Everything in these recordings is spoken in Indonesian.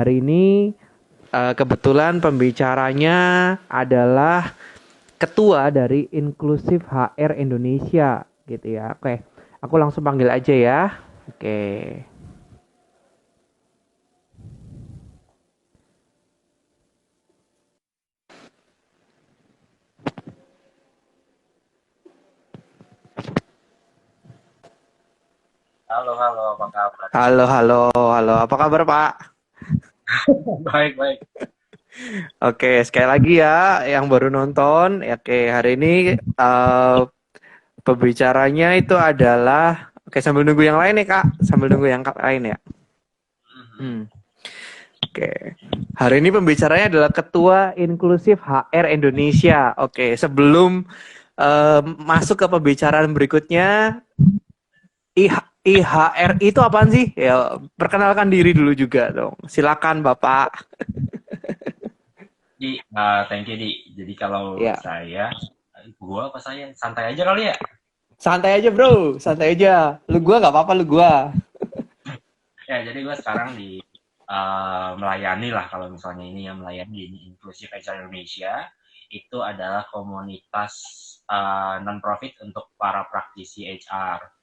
Hari ini kebetulan pembicaranya adalah ketua dari Inklusif HR Indonesia gitu ya. Oke, aku langsung panggil aja ya. Oke. Halo, halo, apa kabar? Halo, halo, halo. Apa kabar, Pak? Baik, baik. Oke, sekali lagi ya yang baru nonton. Oke, hari ini pembicaranya itu adalah oke sambil nunggu yang lain ya, Kak. Sambil nunggu yang lain ya. Mhm. Hmm. Oke. Hari ini pembicaranya adalah Ketua Inklusif HR Indonesia. Oke, sebelum masuk ke pembicaraan berikutnya, IHR itu apaan sih? Ya, perkenalkan diri dulu juga dong. Silakan, Bapak. Thank you, Di. Jadi kalau Ya, gua apa saya, santai aja kali ya? santai aja, Bro. Santai aja. Lu gua nggak apa-apa, lu gua. Ya, jadi gua sekarang melayani lah kalau misalnya ini yang melayani di Inklusif HR Indonesia, itu adalah komunitas non-profit untuk para praktisi HR.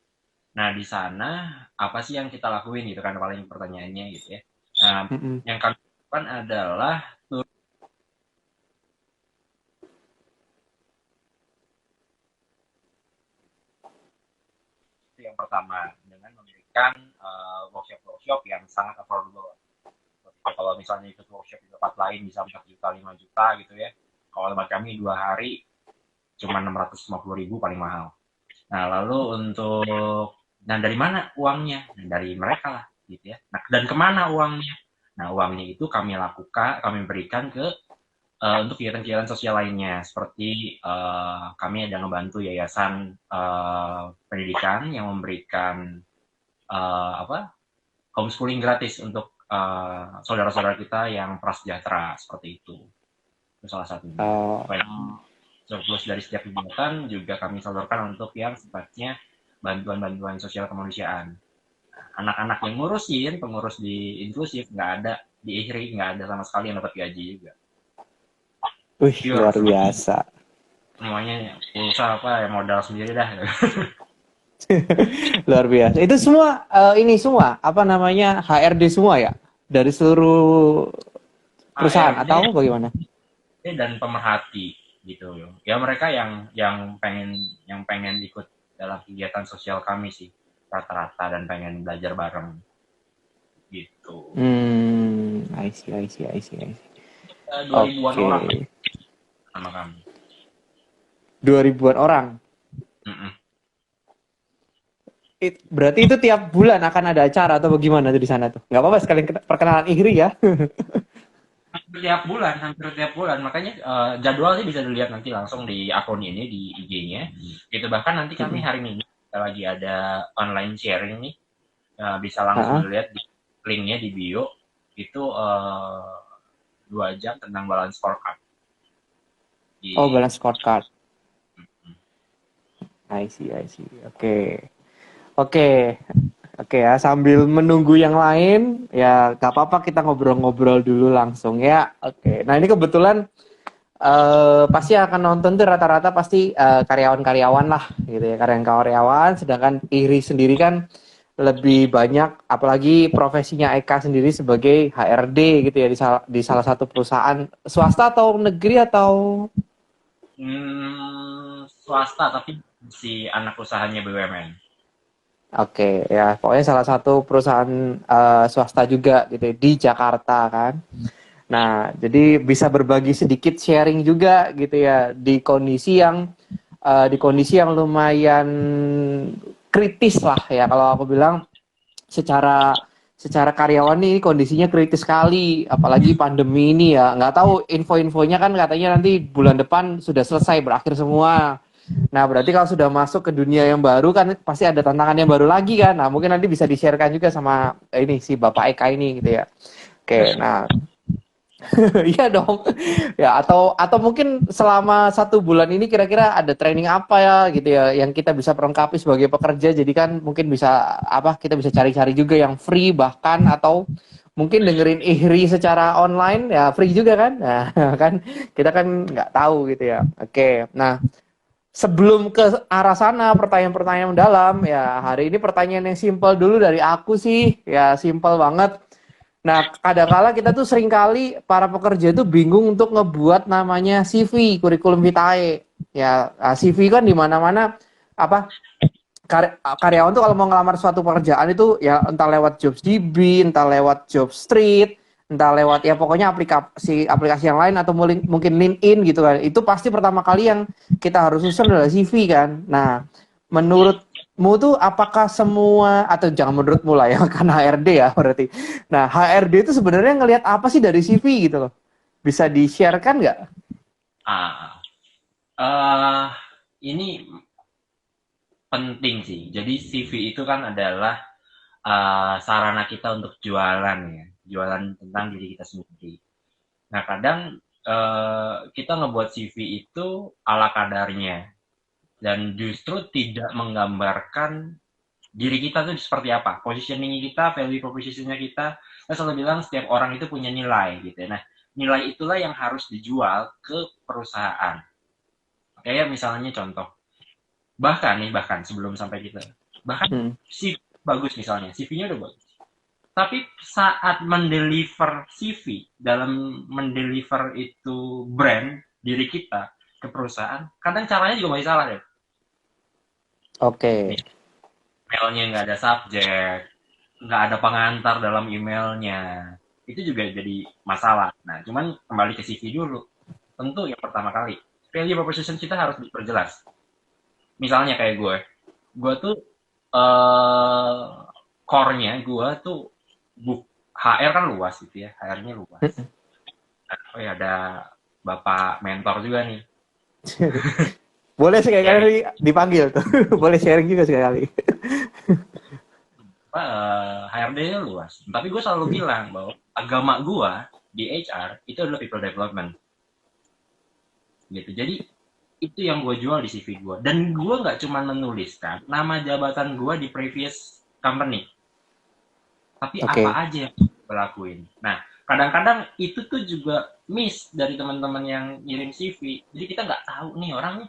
Nah, di sana apa sih yang kita lakuin gitu kan paling pertanyaannya gitu ya. Nah, Mm-mm. yang kami lakukan adalah itu yang pertama dengan memberikan workshop-workshop yang sangat affordable. Kalau misalnya ikut workshop di tempat lain bisa 4 juta, 5 juta gitu ya. Kalau tempat kami 2 hari cuma 650.000 paling mahal. Nah, lalu dari mana uangnya? Dari mereka lah gitu ya. Nah, dan kemana uangnya? Nah, uangnya itu kami berikan untuk kegiatan-kegiatan sosial lainnya seperti kami ada ngebantu yayasan pendidikan yang memberikan apa homeschooling gratis untuk saudara-saudara kita yang prasejahtera seperti itu. Itu salah satunya. Oh, Surplus dari setiap kegiatan juga kami salurkan untuk yang sifatnya bantuan-bantuan sosial kemanusiaan. Anak-anak yang ngurusin, pengurus di inklusif nggak ada, di IHRI nggak ada sama sekali yang dapat gaji juga. wih, Pure luar biasa. semuanya pulsa apa ya modal sendiri dah. Luar biasa. Itu semua ini semua apa namanya HRD semua ya dari seluruh perusahaan HRD atau bagaimana? dan pemerhati gitu. Ya mereka yang pengen ikut dalam kegiatan sosial kami sih rata-rata dan pengen belajar bareng gitu. I see, I see, I see, I see. 2000-an orang Oke, sama kami. 2000-an orang. Mm-mm. Berarti itu tiap bulan akan ada acara atau bagaimana tuh di sana tuh? Nggak apa-apa sekalian perkenalan IHRI ya. Hampir tiap bulan, makanya jadwal sih bisa dilihat nanti langsung di akun ini di IG-nya gitu. Bahkan nanti kami hari Minggu kita lagi ada online sharing nih. Bisa langsung Hah? dilihat di linknya di bio itu 2 jam tentang balance scorecard Oh, di balance scorecard. I see, I see. Oke. Oke. Oke ya, sambil menunggu yang lain, ya gak apa-apa kita ngobrol-ngobrol dulu langsung ya. Oke. Nah, ini kebetulan pasti akan nonton tuh rata-rata pasti karyawan-karyawan lah gitu ya, karyawan-karyawan. Sedangkan Iri sendiri kan lebih banyak, apalagi profesinya Eka sendiri sebagai HRD gitu ya di salah satu perusahaan swasta atau negeri atau swasta tapi si anak usahanya BUMN. oke ya pokoknya salah satu perusahaan swasta juga gitu ya, di Jakarta kan. Nah, jadi bisa berbagi sedikit sharing juga gitu ya di kondisi yang lumayan kritis lah ya kalau aku bilang secara secara karyawan nih kondisinya kritis sekali apalagi pandemi ini ya nggak tahu info-infonya kan katanya nanti bulan depan sudah selesai berakhir semua. Nah berarti kalau sudah masuk ke dunia yang baru kan pasti ada tantangan yang baru lagi kan. Nah mungkin nanti bisa di-sharekan juga sama ini si Bapak Eka ini gitu ya. Oke, nah Iya dong. Ya, atau mungkin selama 1 bulan ini kira-kira ada training apa ya gitu ya yang kita bisa perlengkapi sebagai pekerja. Jadi kan mungkin bisa apa kita bisa cari-cari juga yang free bahkan atau mungkin dengerin Ihri secara online ya free juga kan. Nah, kan kita kan nggak tahu gitu ya. Oke. Nah, sebelum ke arah sana pertanyaan-pertanyaan mendalam ya hari ini pertanyaan yang simpel dulu dari aku sih ya simpel banget. Nah, kadang-kala kita tuh seringkali para pekerja itu bingung untuk ngebuat namanya CV, kurikulum vitae. Ya, CV kan di mana-mana apa karyawan tuh kalau mau ngelamar suatu pekerjaan itu ya entah lewat JobsDB, entah lewat JobStreet, entah lewat ya pokoknya aplikasi yang lain atau mungkin LinkedIn gitu kan. Itu pasti pertama kali yang kita harus susun adalah CV kan. Nah, menurutmu tuh apakah semua atau jangan menurutmu lah ya kan HRD ya berarti. Nah, HRD itu sebenarnya ngelihat apa sih dari CV gitu loh? Bisa di-share-kan nggak? Ah, eh ini penting sih. Jadi CV itu kan adalah sarana kita untuk jualan ya, jualan tentang diri kita sendiri. Nah, kadang kita ngebuat CV itu ala kadarnya dan justru tidak menggambarkan diri kita tuh seperti apa, positioning kita, value propositionnya kita. Saya selalu bilang setiap orang itu punya nilai gitu ya. Nah, nilai itulah yang harus dijual ke perusahaan. Kayak misalnya contoh, bahkan sebelum sampai kita, bahkan Hmm. CV bagus misalnya, CV-nya udah bagus. Tapi saat mendeliver CV, dalam mendeliver itu brand diri kita ke perusahaan, kadang caranya juga masih salah deh. Oke. Nih, emailnya nggak ada subjek, nggak ada pengantar dalam emailnya, itu juga jadi masalah. Nah, cuman kembali ke CV dulu. Tentu yang pertama kali, value proposition kita harus diperjelas. Misalnya kayak gue tuh eh core-nya gue tuh buk HR kan luas gitu ya, HR-nya luas. Oh ya ada bapak mentor juga nih, Boleh ya nih, sekali-kali dipanggil tuh. Boleh sharing juga sekali-kali. HRD-nya luas. Tapi gue selalu bilang bahwa agama gue di HR itu adalah people development, gitu. Jadi itu yang gue jual di CV gue. Dan gue nggak cuma menuliskan nama jabatan gue di previous company, tapi apa Oke. aja yang gue lakuin. Nah, kadang-kadang itu tuh juga miss dari teman-teman yang ngirim CV. Jadi kita nggak tahu nih orang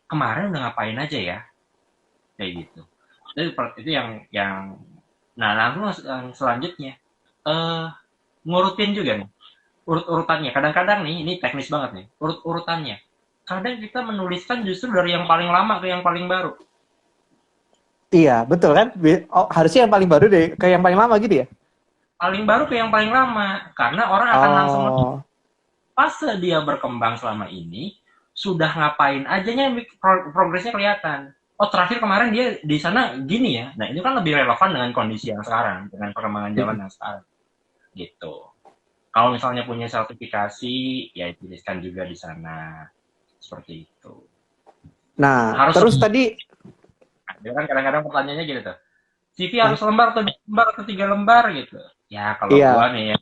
kemarin udah ngapain aja ya, kayak gitu. Itu yang nah langsung yang selanjutnya eh ngurutin juga nih urut-urutannya. Kadang-kadang nih ini teknis banget nih urut-urutannya. Kadang kita menuliskan justru dari yang paling lama ke yang paling baru. Iya, betul kan? Oh, harusnya yang paling baru deh, kayak yang paling lama gitu ya? Paling baru ke yang paling lama. Karena orang akan langsung Oh, fase dia berkembang selama ini, sudah ngapain ajanya progresnya kelihatan. Oh terakhir kemarin dia di sana gini ya. Nah itu kan lebih relevan dengan kondisi yang sekarang, dengan perkembangan zaman yang sekarang. Gitu. Kalau misalnya punya sertifikasi, ya tuliskan juga di sana. Seperti itu. nah, Harus terus tadi, ya kan kadang-kadang pertanyaannya gitu tuh. CV harus nah, lembar atau 2 lembar atau 3 lembar gitu. Ya kalau gua iya, nih ya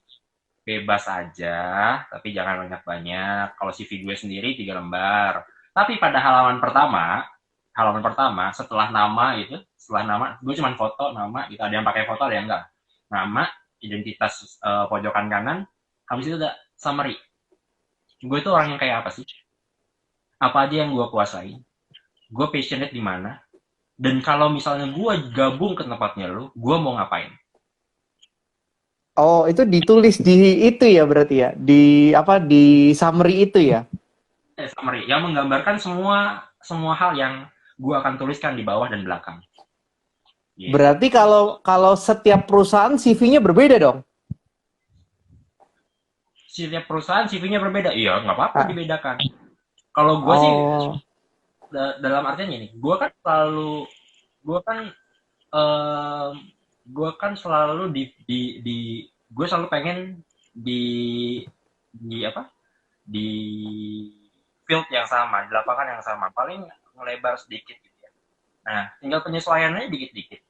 bebas aja, tapi jangan banyak-banyak. Kalau CV gue sendiri 3 lembar. Tapi pada halaman pertama setelah nama gitu, setelah nama, gue cuma foto nama gitu. Ada yang pakai foto, ada yang enggak. Nama, identitas pojokan kanan, habis itu ada summary. Gue itu orang yang kayak apa sih? Apa aja yang gue kuasai? Gue passionate di mana? Dan kalau misalnya gue gabung ke tempatnya lu, gue mau ngapain? oh itu ditulis di itu ya berarti ya, di apa di summary itu ya? Summary yang menggambarkan semua semua hal yang gue akan tuliskan di bawah dan belakang. Berarti Gitu. kalau kalau setiap perusahaan CV-nya berbeda dong? Setiap perusahaan CV-nya berbeda. Iya, nggak apa-apa Ah, dibedakan. Kalau gue sih oh, dalam artinya ini, gue kan eh, gue kan selalu di gue selalu pengen di di apa di field yang sama, di lapangan yang sama, paling ngelebar sedikit gitu ya. Nah, tinggal penyesuaiannya dikit-dikit.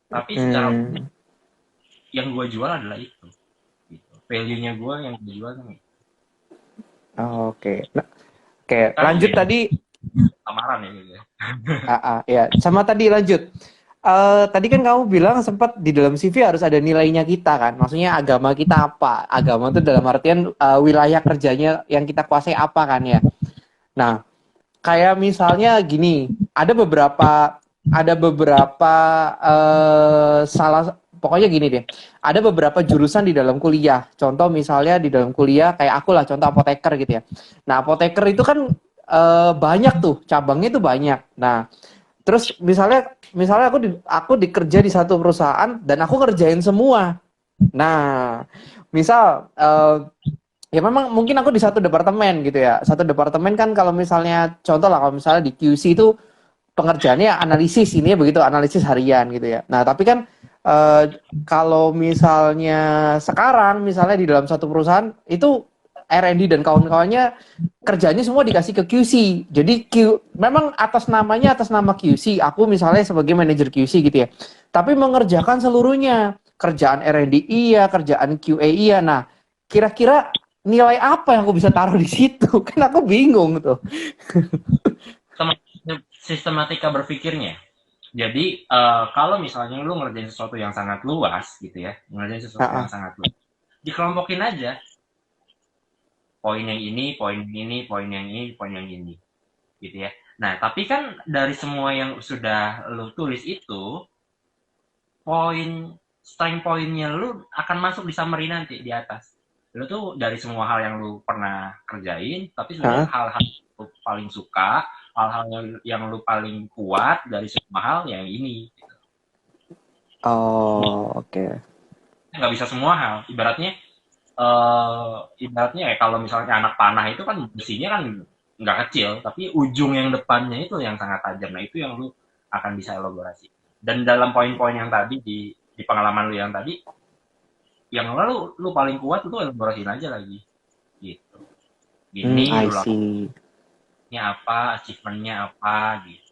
Tapi secara hmm. yang gue jual adalah itu. Gitu. value-nya gue yang dijual nih. Oh, oke. Nah, oke, Kan lanjut beda tadi. lamaran ya gitu ya. Ya, sama tadi lanjut. Tadi kan kamu bilang sempat di dalam CV harus ada nilainya kita kan. Maksudnya agama kita apa? Agama itu dalam artian wilayah kerjanya yang kita kuasai apa kan ya. Nah, kayak misalnya gini, ada beberapa salah pokoknya gini deh. Ada beberapa jurusan di dalam kuliah. Contoh misalnya di dalam kuliah kayak aku lah, contoh apoteker gitu ya. Nah, apoteker itu kan banyak tuh, cabangnya itu banyak. Nah, terus misalnya aku dikerja di satu perusahaan dan aku ngerjain semua. Nah, misal ya memang mungkin aku di satu departemen gitu ya. Satu departemen kan kalau misalnya contoh lah kalau misalnya di QC itu pengerjaannya analisis ini ya begitu analisis harian gitu ya. Nah, tapi kan eh, kalau misalnya sekarang misalnya di dalam satu perusahaan itu R&D dan kawan-kawannya kerjanya semua dikasih ke QC. Jadi memang atas nama QC, aku misalnya sebagai manajer QC gitu ya. Tapi mengerjakan seluruhnya. Kerjaan R&D iya, kerjaan QA iya. Nah, kira-kira nilai apa yang aku bisa taruh di situ? Kan aku bingung tuh. Sistematika berpikirnya. Jadi kalau misalnya lu ngerjain sesuatu yang sangat luas gitu ya, ngerjain sesuatu yang Ah, sangat luas, dikelompokin aja poin yang ini, poin ini, poin yang ini, poin yang ini, gitu ya. Nah, tapi kan dari semua yang sudah lu tulis itu, poin strength poinnya lu akan masuk di summary nanti di atas. Lu tuh dari semua hal yang lu pernah kerjain, tapi sebenarnya ah. hal-hal yang lu paling suka, hal-hal yang lu paling kuat dari semua hal yang ini. Oh, oke. Nggak bisa semua hal. Ibaratnya ya kalau misalnya anak panah itu kan besinya kan nggak kecil, tapi ujung yang depannya itu yang sangat tajam. Nah itu yang lu akan bisa elaborasi. Dan dalam poin-poin yang tadi di pengalaman lu yang tadi, yang lalu lu paling kuat itu elaborasiin aja lagi. Gitu. Ini I lu see. lakukannya apa, achievementnya apa, gitu.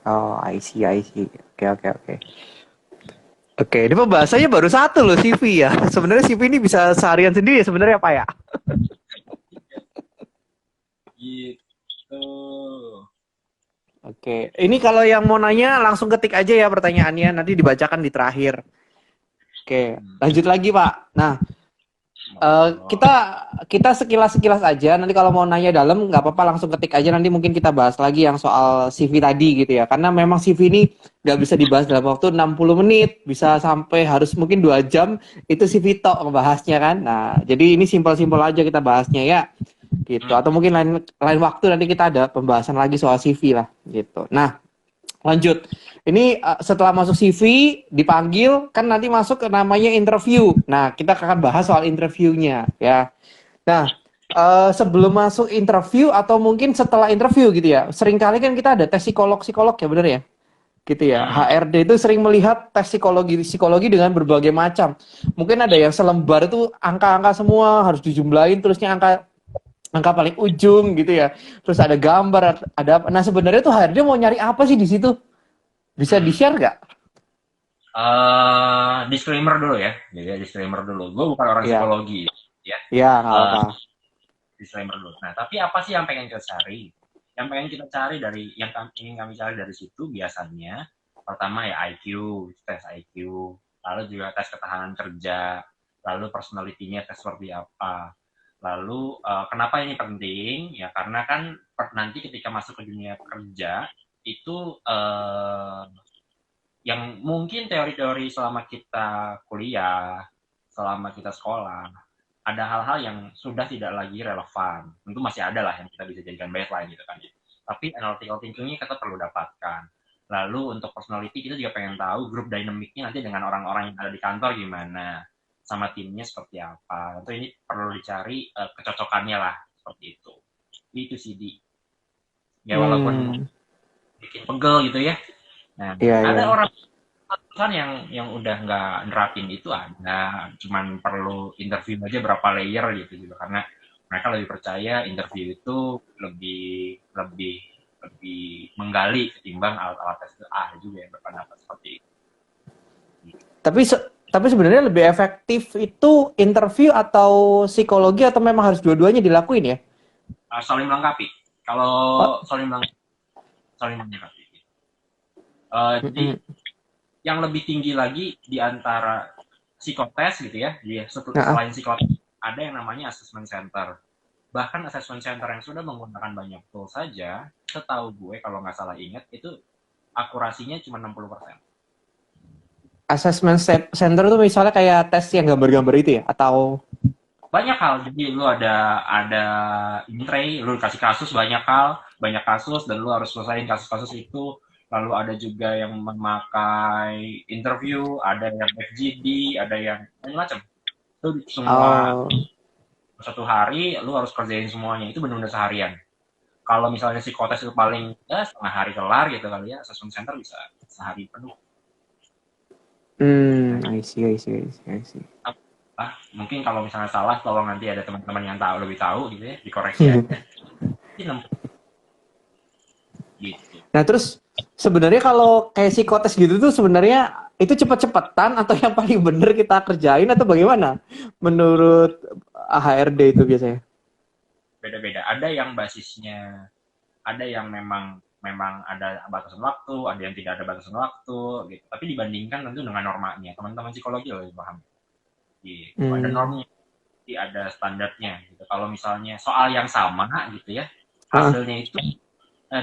Oh, I see, I see. Oke, oke, oke. Oke, ini pembahasannya baru satu loh CV ya. Sebenarnya CV ini bisa seharian sendiri sebenarnya apa ya? Gitu. Oke, ini kalau yang mau nanya langsung ketik aja ya pertanyaannya, nanti dibacakan di terakhir. Oke, Hmm. lanjut lagi Pak. Nah, Oh. kita kita sekilas-sekilas aja. Nanti kalau mau nanya dalam nggak apa-apa langsung ketik aja. Nanti mungkin kita bahas lagi yang soal CV tadi gitu ya. Karena memang CV ini nggak bisa dibahas dalam waktu 60 menit, bisa sampai harus mungkin 2 jam itu CV tok ngebahasnya kan. Nah, jadi ini simpel-simpel aja kita bahasnya ya. Gitu. Hmm. Atau mungkin lain lain waktu nanti kita ada pembahasan lagi soal CV lah gitu. Nah, lanjut. Ini setelah masuk CV, dipanggil, kan nanti masuk ke namanya interview. Nah, kita akan bahas soal interviewnya ya. Nah, sebelum masuk interview atau mungkin setelah interview gitu ya, seringkali kan kita ada tes psikolog-psikolog ya bener ya? Gitu ya. Hmm. HRD itu sering melihat tes psikologi dengan berbagai macam. Mungkin ada yang selembar itu angka-angka semua harus dijumlahin terusnya angka angka paling ujung gitu ya. Terus ada gambar, ada apa. Nah, sebenarnya tuh HRD mau nyari apa sih di situ? Bisa Hmm. di-share nggak? Disclaimer dulu ya. Jadi disclaimer dulu. Gue bukan orang Iya, psikologi ya. iya nggak Uh, apa-apa. Disclaimer dulu. Nah, tapi apa sih yang pengen kita cari? Yang pengen kita cari dari yang ingin kami cari dari situ biasanya pertama ya IQ, tes IQ, lalu juga tes ketahanan kerja, lalu personality-nya tes seperti apa. Lalu kenapa ini penting? Ya karena kan nanti ketika masuk ke dunia kerja itu yang mungkin teori-teori selama kita kuliah, selama kita sekolah, ada hal-hal yang sudah tidak lagi relevan. Tentu masih ada lah yang kita bisa jadikan baseline gitu kan ya. Tapi analytical thinking-nya kita perlu dapatkan. Lalu untuk personality kita juga pengen tahu grup dynamic-nya nanti dengan orang-orang yang ada di kantor gimana, sama timnya seperti apa. Tentu ini perlu dicari kecocokannya lah seperti itu. Itu sih di. Ya walaupun Hmm, bikin pegel gitu ya. Nah, iya, iya. ada orang kan yang udah nggak nerapin itu ada, cuman perlu interview aja berapa layer gitu gitu karena mereka lebih percaya interview itu lebih lebih lebih menggali ketimbang alat-alat tes itu. Ada juga yang berpendapat seperti itu. Tapi Tapi sebenarnya lebih efektif itu interview atau psikologi atau memang harus dua-duanya dilakuin ya? Saling melengkapi. Kalau Oh, saling melengkapi. Jadi mm-mm. yang lebih tinggi lagi di antara psikotes gitu ya, Nah, selain psikotes ada yang namanya assessment center. Bahkan assessment center yang sudah menggunakan banyak tool saja, setahu gue kalau nggak salah ingat itu akurasinya cuma 60%. assessment center tuh misalnya kayak tes yang gambar-gambar itu ya? Atau Banyak hal, jadi lu ada intray, lu kasih kasus banyak kasus dan lu harus selesaiin kasus-kasus itu. Lalu ada juga yang memakai interview, ada yang FGD, ada yang macam-macam. Itu semua oh, satu hari lu harus kerjain semuanya, itu benar-benar seharian. Kalau misalnya psikotes itu paling ya setengah hari kelar gitu kali ya, assessment center bisa sehari penuh. I see, I see, I see, I see. Mungkin kalau misalnya salah, tolong nanti ada teman-teman yang tahu lebih tahu gitu ya, dikoreksi aja. Gitu. Nah, terus sebenarnya kalau kayak psikotes gitu tuh sebenarnya itu cepet-cepetan atau yang paling bener kita kerjain atau bagaimana? Menurut HRD itu biasanya. Beda-beda. Ada yang basisnya, ada yang memang memang ada batasan waktu, ada yang tidak ada batasan waktu, gitu. Tapi dibandingkan tentu dengan normanya, teman-teman psikologi lebih paham. Gitu. Ada Hmm. normnya, ada standarnya. Gitu. Kalau misalnya soal yang sama, gitu ya, Ah, hasilnya itu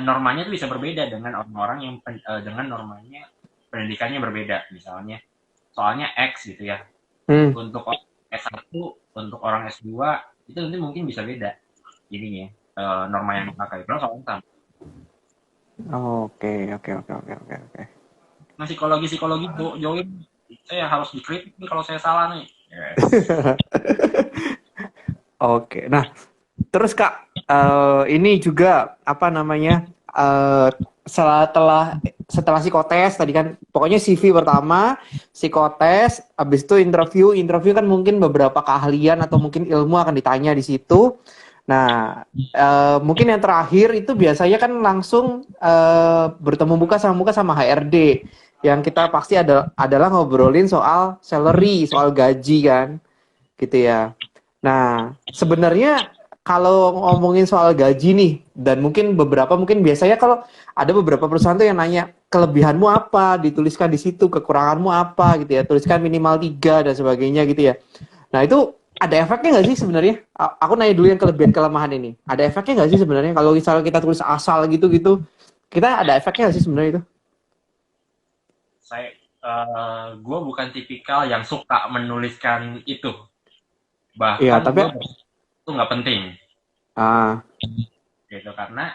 normanya itu bisa berbeda dengan orang-orang yang dengan normanya pendidikannya berbeda. Misalnya soalnya X gitu ya, hmm. untuk orang S1, untuk orang S2 itu nanti mungkin bisa beda jadinya norma yang dipakai. Padahal soalnya sama. Oke, oke, oke, oke, oke, oke. Nah, psikologi join saya harus dikritik nih kalau saya salah nih. Yes. Oke. Nah, terus Kak, ini juga apa namanya? Setelah setelah psikotes tadi kan pokoknya CV pertama, psikotes, habis itu interview. Interview kan mungkin beberapa keahlian atau mungkin ilmu akan ditanya di situ. Nah, mungkin yang terakhir itu biasanya kan langsung bertemu muka sama HRD. Yang kita pasti adalah ngobrolin soal salary, soal gaji kan, gitu ya. Nah, sebenarnya kalau ngomongin soal gaji nih, dan mungkin beberapa mungkin biasanya kalau ada beberapa perusahaan tuh yang nanya kelebihanmu apa, dituliskan di situ, kekuranganmu apa gitu ya, tuliskan minimal 3 dan sebagainya gitu ya. Nah itu ada efeknya nggak sih sebenarnya? Aku nanya dulu yang kelebihan kelemahan ini. Ada efeknya nggak sih sebenarnya kalau misalnya kita tulis asal gitu-gitu, kita ada efeknya nggak sih sebenarnya itu? Saya gue bukan tipikal yang suka menuliskan itu. Iya, Bahkan tapi gue itu nggak penting ah, gitu karena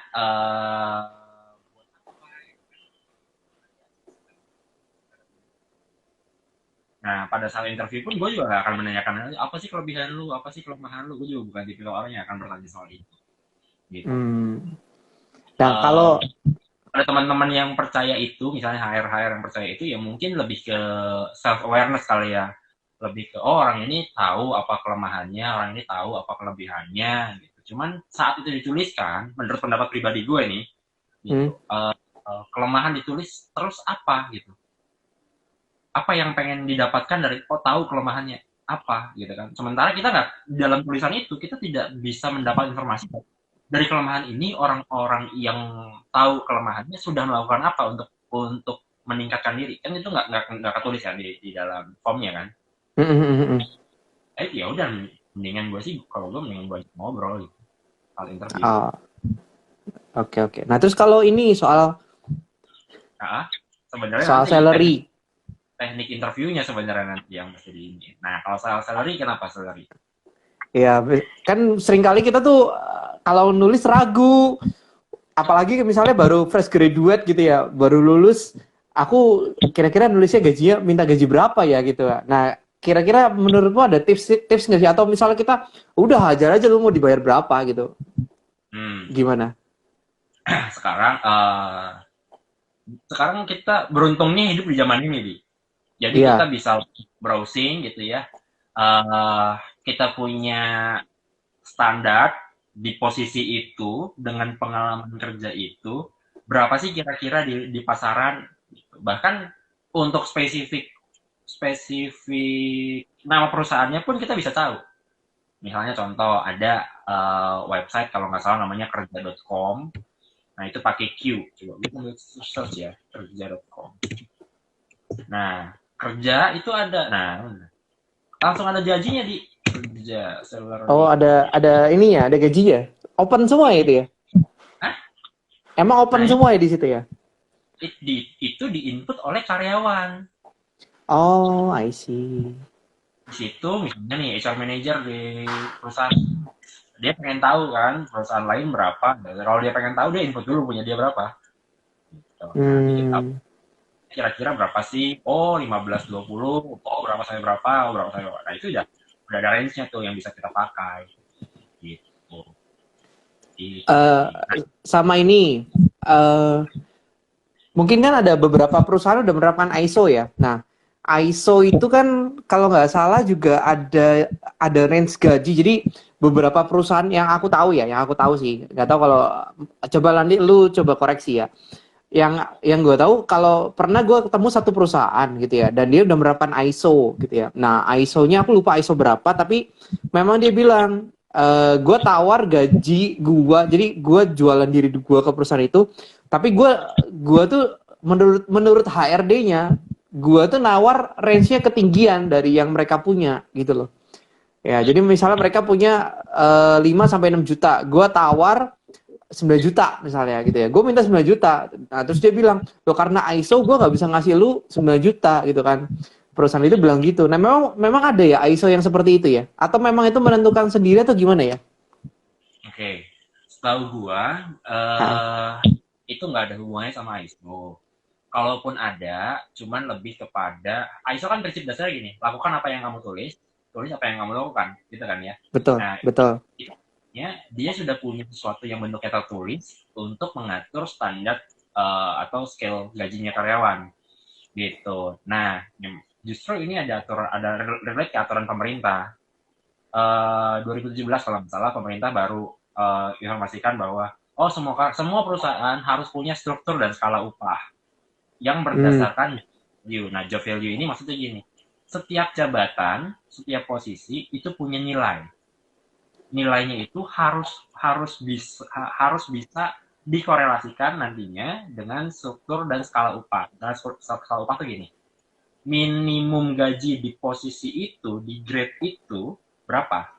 nah pada saat interview pun gue juga gak akan menanyakan apa sih kelebihan lu, apa sih kelemahan lu. Gue juga bukan tipikal orang yang akan bertanya soal itu. Gitu. hmm. Nah Uh, kalau ada teman-teman yang percaya itu, misalnya HR yang percaya itu, ya mungkin lebih ke self awareness kali ya, lebih ke oh orang ini tahu apa kelemahannya, orang ini tahu apa kelebihannya, gitu. Cuman saat itu dituliskan, menurut pendapat pribadi gue nih, hmm, gitu, kelemahan ditulis terus apa gitu, apa yang pengen didapatkan dari oh tahu kelemahannya apa gitu kan. Sementara kita nggak dalam tulisan itu kita tidak bisa mendapat informasi dari kelemahan ini orang-orang yang tahu kelemahannya sudah melakukan apa untuk meningkatkan diri kan itu nggak ketulis kan di dalam formnya kan. hmm, hmm, hmm, hmm. Ya udah mendingan gue sih kalau gue mendingan gue ngobrol gitu hal interview. Ah, oke, oke. Nah terus kalau ini soal Nah, sebenarnya soal nanti salary. teknik interviewnya sebenarnya nanti yang mesti di ini. Nah kalau soal salary kenapa salary? Ya, kan seringkali kita tuh kalau nulis ragu, apalagi misalnya baru fresh graduate gitu ya, baru lulus, aku kira-kira nulisnya gajinya minta gaji berapa ya gitu. Nah, kira-kira menurutmu ada tips nggak sih? Atau misalnya kita udah hajar aja lu mau dibayar berapa gitu, Hmm. gimana? sekarang sekarang kita beruntungnya hidup di zaman ini, Di. Jadi kita Iya, bisa browsing gitu ya. Uh, kita punya standar di posisi itu dengan pengalaman kerja itu berapa sih kira-kira di pasaran? Bahkan untuk spesifik spesifik nama perusahaannya pun kita bisa tahu. Misalnya contoh ada website kalau nggak salah namanya kerja.com. Nah itu pakai Q. Coba kita search ya kerja.com. Nah kerja itu ada. Nah langsung ada gajinya di kerja Oh, salary. ada ini ya, ada gaji ya. Open semua ya itu ya. Hah? Emang Nah open semua ya di situ ya? itu diinput oleh karyawan. Oh, I see. Di situ misalnya nih HR manager di perusahaan dia pengen tahu kan perusahaan lain berapa. Kalau dia pengen tahu dia input dulu punya dia berapa. Gitu. Nah nanti kita Hmm. kira-kira berapa sih? Oh 15-20. Oh berapa sampai berapa? Oh berapa sampai berapa? Nah itu udah ada range-nya tuh yang bisa kita pakai. Gitu. Itu Eh, sih. Nah, sama ini, mungkin kan ada beberapa perusahaan udah menerapkan ISO ya. Nah, ISO itu kan kalau nggak salah juga ada range gaji. Jadi beberapa perusahaan yang aku tahu ya, yang aku tahu sih, nggak tahu kalau coba nanti lu coba koreksi ya. Yang gue tahu kalau pernah gue ketemu satu perusahaan gitu ya, dan dia udah menerapkan ISO gitu ya. Nah, ISO-nya aku lupa ISO berapa, tapi memang dia bilang gue tawar gaji gue, jadi gue jualan diri gue ke perusahaan itu, tapi gue tuh menurut HRD-nya gue tuh nawar range-nya ketinggian dari yang mereka punya gitu loh. Ya, jadi misalnya mereka punya 5 sampai 6 juta, gue tawar 9 juta misalnya gitu ya. Gue minta 9 juta. Nah, terus dia bilang, "Loh karena ISO gue nggak bisa ngasih lu 9 juta gitu kan." Perusahaan itu bilang gitu. Nah, memang memang ada ya ISO yang seperti itu ya? Atau memang itu menentukan sendiri atau gimana ya? oke. Setahu gua Hah, itu nggak ada hubungannya sama ISO. Kalaupun ada, cuman lebih kepada ISO kan prinsip dasarnya gini, lakukan apa yang kamu tulis, tulis apa yang kamu lakukan, gitu kan ya. betul, Nah, betul. ya, dia sudah punya sesuatu yang bentuknya tertulis untuk mengatur standar atau scale gajinya karyawan, gitu. Nah, justru ini ada relate ke aturan pemerintah. 2017 kalau misalnya pemerintah baru informasikan bahwa oh semua perusahaan harus punya struktur dan skala upah yang Hmm, berdasarkan value. Nah, job value ini maksudnya gini, setiap jabatan, setiap posisi itu punya nilai. Nilainya itu harus bisa dikorelasikan nantinya dengan struktur dan skala upah. Nah, skala upah tuh gini, minimum gaji di posisi itu, di grade itu berapa?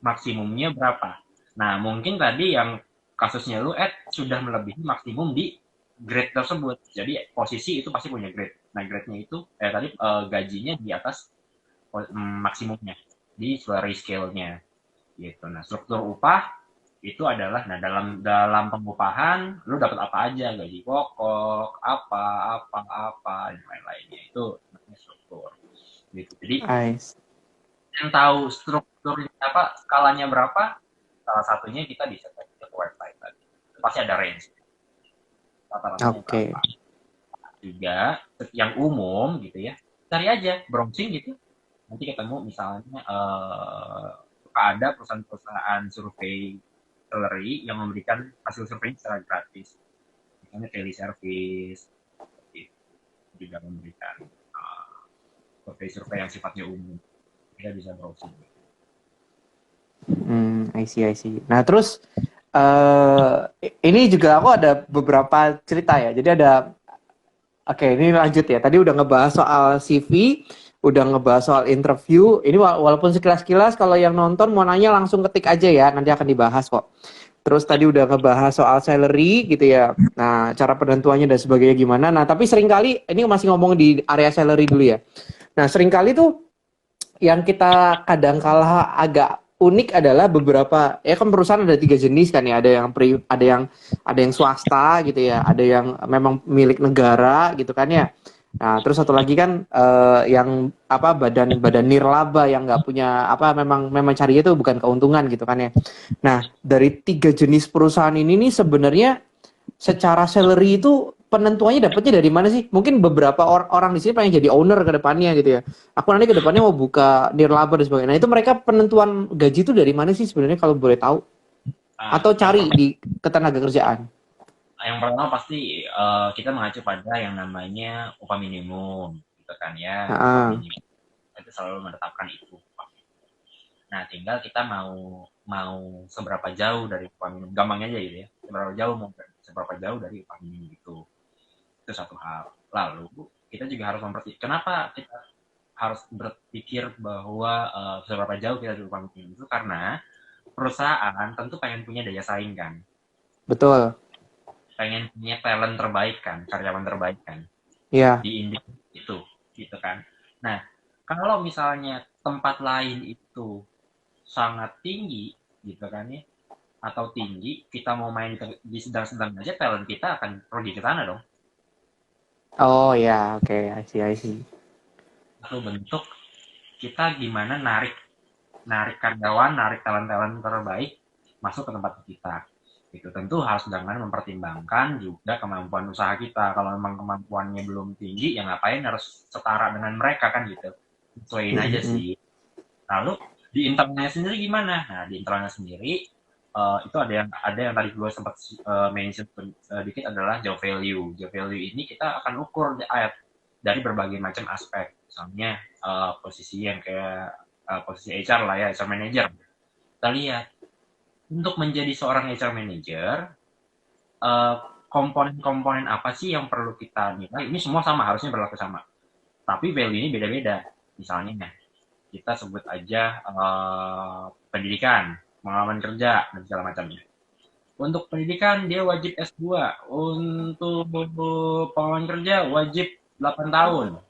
Maksimumnya berapa? Nah, mungkin tadi yang kasusnya lu sudah melebihi maksimum di grade tersebut. Jadi posisi itu pasti punya grade. Nah, grade-nya itu tadi gajinya di atas maksimumnya di salary scale-nya gitu. Nah, struktur upah itu adalah nah dalam dalam pengupahan lu dapat apa aja, gaji pokok, apa dan lain-lainnya itu namanya struktur gitu. Jadi nice. yang tahu strukturnya apa, skalanya berapa, salah satunya kita bisa cek ke website tadi. Pasti ada range, rata-ratanya Oke. berapa. Juga yang umum gitu ya, cari aja, browsing gitu. Nanti ketemu misalnya ada perusahaan-perusahaan survei salary yang memberikan hasil survei secara gratis. Misalnya Teleservice gitu, juga memberikan survei-survei yang sifatnya umum. Kita bisa browsing. I see, I see. Nah, terus eh ini juga aku ada beberapa cerita ya. Jadi ada Oke, ini lanjut ya. Tadi udah ngebahas soal CV, udah ngebahas soal interview. Ini walaupun sekilas-kilas, kalau yang nonton mau nanya langsung ketik aja ya, nanti akan dibahas kok. Terus tadi udah ngebahas soal salary gitu ya. Nah, cara penentuannya dan sebagainya gimana. Nah, tapi seringkali, ini masih ngomong di area salary dulu ya. Nah, seringkali tuh yang kita kadang kala agak unik adalah beberapa ya kan perusahaan ada 3 jenis kan ya, ada yang swasta gitu ya, ada yang memang milik negara gitu kan ya. Nah, terus satu lagi kan yang apa badan-badan nirlaba yang nggak punya apa, memang memang carinya itu bukan keuntungan gitu kan ya. Nah, dari 3 jenis perusahaan ini nih sebenarnya secara salary itu penentuannya dapatnya dari mana sih? Mungkin beberapa orang di sini pengen jadi owner ke depannya gitu ya. Aku nanti ke depannya mau buka nirlaba dan sebagainya. Nah, itu mereka penentuan gaji itu dari mana sih sebenarnya kalau boleh tahu? Atau Yang cari di ketenaga kerjaan? yang pertama pasti kita mengacu pada yang namanya upah minimum. Gitu gitu kan ya, upah Ah, minimum itu selalu menetapkan itu. Nah, tinggal kita mau mau seberapa jauh dari upah minimum, gampangnya aja gitu ya, seberapa jauh dari upah minimum itu satu hal. Lalu kita juga harus kenapa kita harus berpikir bahwa seberapa jauh kita dari upah minimum itu, karena perusahaan tentu pengen punya daya saing kan, betul. pengen punya talent terbaik kan, karyawan terbaik kan Iya. di industri itu, gitu kan. Nah, kalau misalnya tempat lain itu sangat tinggi, gitu kan ya, atau tinggi, kita mau main di sedang-sedang aja, talent kita akan pergi ke sana dong. Oh ya, oke, I see, I see. Itu bentuk kita gimana narik narik karyawan, narik talent-talent terbaik masuk ke tempat kita. Itu tentu harus dengan mempertimbangkan juga kemampuan usaha kita. Kalau memang kemampuannya belum tinggi, ya ngapain harus setara dengan mereka kan gitu. Sesuaiin aja Mm-mm. sih. Lalu di internalnya sendiri gimana? Nah, di internalnya sendiri itu ada yang tadi gue sempat mention sedikit adalah job value. Job value ini kita akan ukur dari berbagai macam aspek. Misalnya posisi yang kayak posisi HR lah ya, HR manager. Kita lihat untuk menjadi seorang HR manager, eh, komponen-komponen apa sih yang perlu kita nilai? Ini semua sama, harusnya berlaku sama. Tapi value ini beda-beda. Misalnya, kita sebut aja pendidikan, pengalaman kerja, dan segala macamnya. Untuk pendidikan, dia wajib S2. Untuk pengalaman kerja, wajib 8 tahun.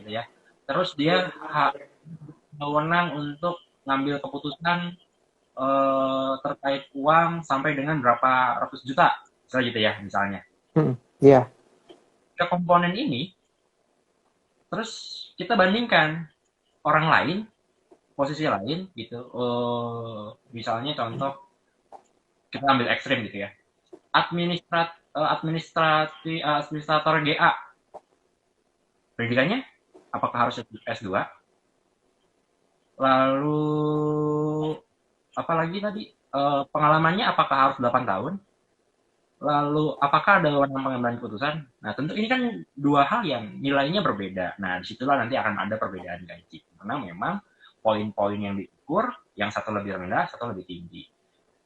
Gitu ya. Terus dia wewenang untuk ngambil keputusan terkait uang sampai dengan berapa ratus juta, misalnya gitu ya, misalnya. Mm-mm. Iya. Ke komponen ini, terus kita bandingkan orang lain, posisi lain gitu. Misalnya contoh, kita ambil ekstrim gitu ya. Administrator GA, pendidikannya apakah harus S2? Lalu apalagi tadi pengalamannya apakah harus 8 tahun? Lalu, apakah ada wewenang pengambilan keputusan? Nah, tentu ini kan dua hal yang nilainya berbeda. Nah, disitulah nanti akan ada perbedaan gaji. Karena memang poin-poin yang diukur, yang satu lebih rendah, satu lebih tinggi.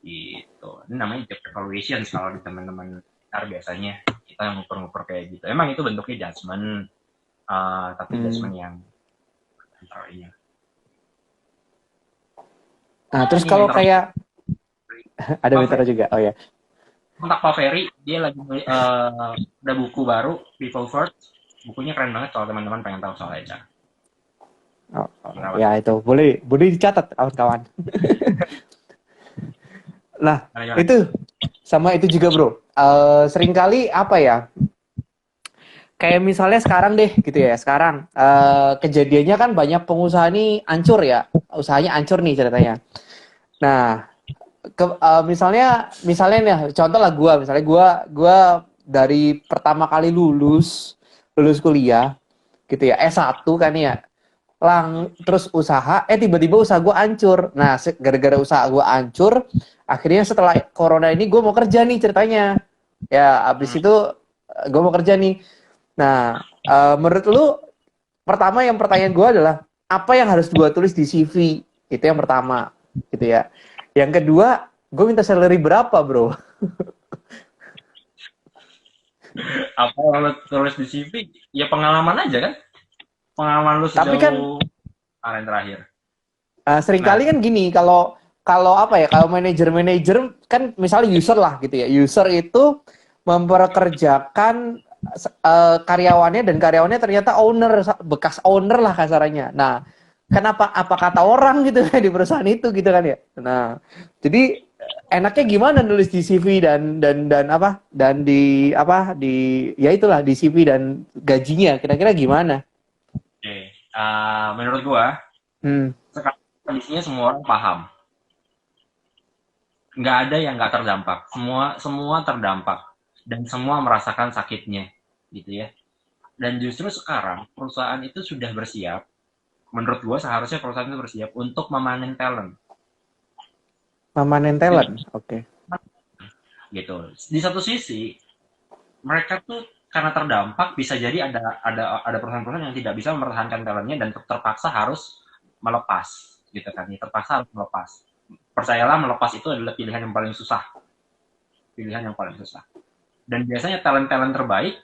Gitu. Ini namanya job evaluation kalau di teman-teman biasanya kita ngukur-ngukur kayak gitu. Emang itu bentuknya judgement, tapi Hmm. judgement yang ini. Nah, Nah, terus ini kalau mentor kayak ada Pak mentor Ferry. juga. Oh ya. Kontak Pak Ferry, dia lagi ada buku baru, People First. Bukunya keren banget kalau teman-teman pengen tahu soal HR. Oh, oh, Dirawat. ya itu boleh boleh dicatat kawan-kawan. Nah, Gimana? itu sama itu juga, Bro. Seringkali apa ya? Kayak misalnya sekarang deh gitu ya. Sekarang kejadiannya kan banyak pengusaha nih hancur ya. Usahanya hancur nih ceritanya. Nah, misalnya nih contoh lah gua dari pertama kali lulus lulus kuliah gitu ya, S1 kan ya, terus usaha, tiba-tiba usaha gue hancur. Nah, gara-gara usaha gue hancur, akhirnya setelah corona ini gue mau kerja nih ceritanya. Ya, abis Hmm, itu gue mau kerja nih. Nah, menurut lu, yang pertanyaan gue adalah, apa yang harus gue tulis di CV? Itu yang pertama, gitu ya. Yang kedua, gue minta salary berapa, bro? apa yang lo tulis di CV? Ya pengalaman aja kan? Pengalaman lu Tapi kan sejauh kemarin terakhir. seringkali Nah, kan gini, kalau kalau apa ya, kalau manajer-manajer kan misalnya user lah gitu ya. User itu memperkerjakan karyawannya, dan karyawannya ternyata owner, bekas owner lah kasarannya. Nah, kenapa, apa kata orang gitu di perusahaan itu gitu kan ya. Nah, jadi enaknya gimana nulis di CV dan apa, dan di apa, di ya itulah di CV dan gajinya kira-kira gimana? oke. Menurut gua, Hmm. sekarang kondisinya semua orang paham. Nggak ada yang nggak terdampak. Semua semua terdampak dan semua merasakan sakitnya, gitu ya. Dan justru sekarang perusahaan itu sudah bersiap. Menurut gua seharusnya perusahaan itu bersiap untuk memanen talent. Memanen Gitu. talent, oke. Gitu. Di satu sisi, mereka tuh karena terdampak bisa jadi ada perusahaan-perusahaan yang tidak bisa mempertahankan talentnya dan terpaksa harus melepas gitu kan, ya, terpaksa harus melepas. Percayalah, melepas itu adalah pilihan yang paling susah. Dan biasanya talent-talent terbaik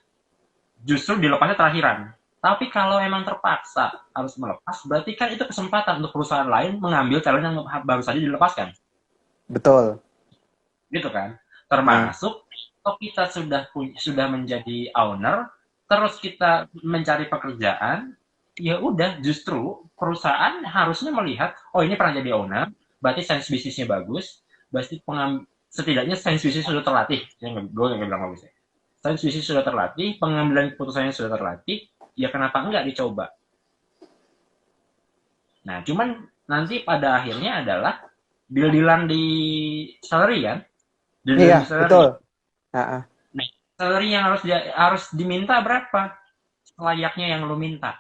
justru dilepasnya terakhiran. Tapi kalau emang terpaksa harus melepas, berarti kan itu kesempatan untuk perusahaan lain mengambil talent yang baru saja dilepaskan. Betul. Gitu kan? Nah, Termasuk kalau kita sudah menjadi owner, terus kita mencari pekerjaan, ya udah, justru perusahaan harusnya melihat, oh ini pernah jadi owner, berarti sense bisnisnya bagus, berarti setidaknya sense bisnis sudah terlatih. Gue nggak bilang bagus ya. Sense bisnis sudah terlatih, pengambilan keputusannya sudah terlatih, ya kenapa enggak dicoba? Nah, cuman nanti pada akhirnya adalah deal-dealan di salary kan, iya, deal-dealan di salary. betul. Nah, Nah, salary yang harus diminta berapa? Selayaknya yang lo minta.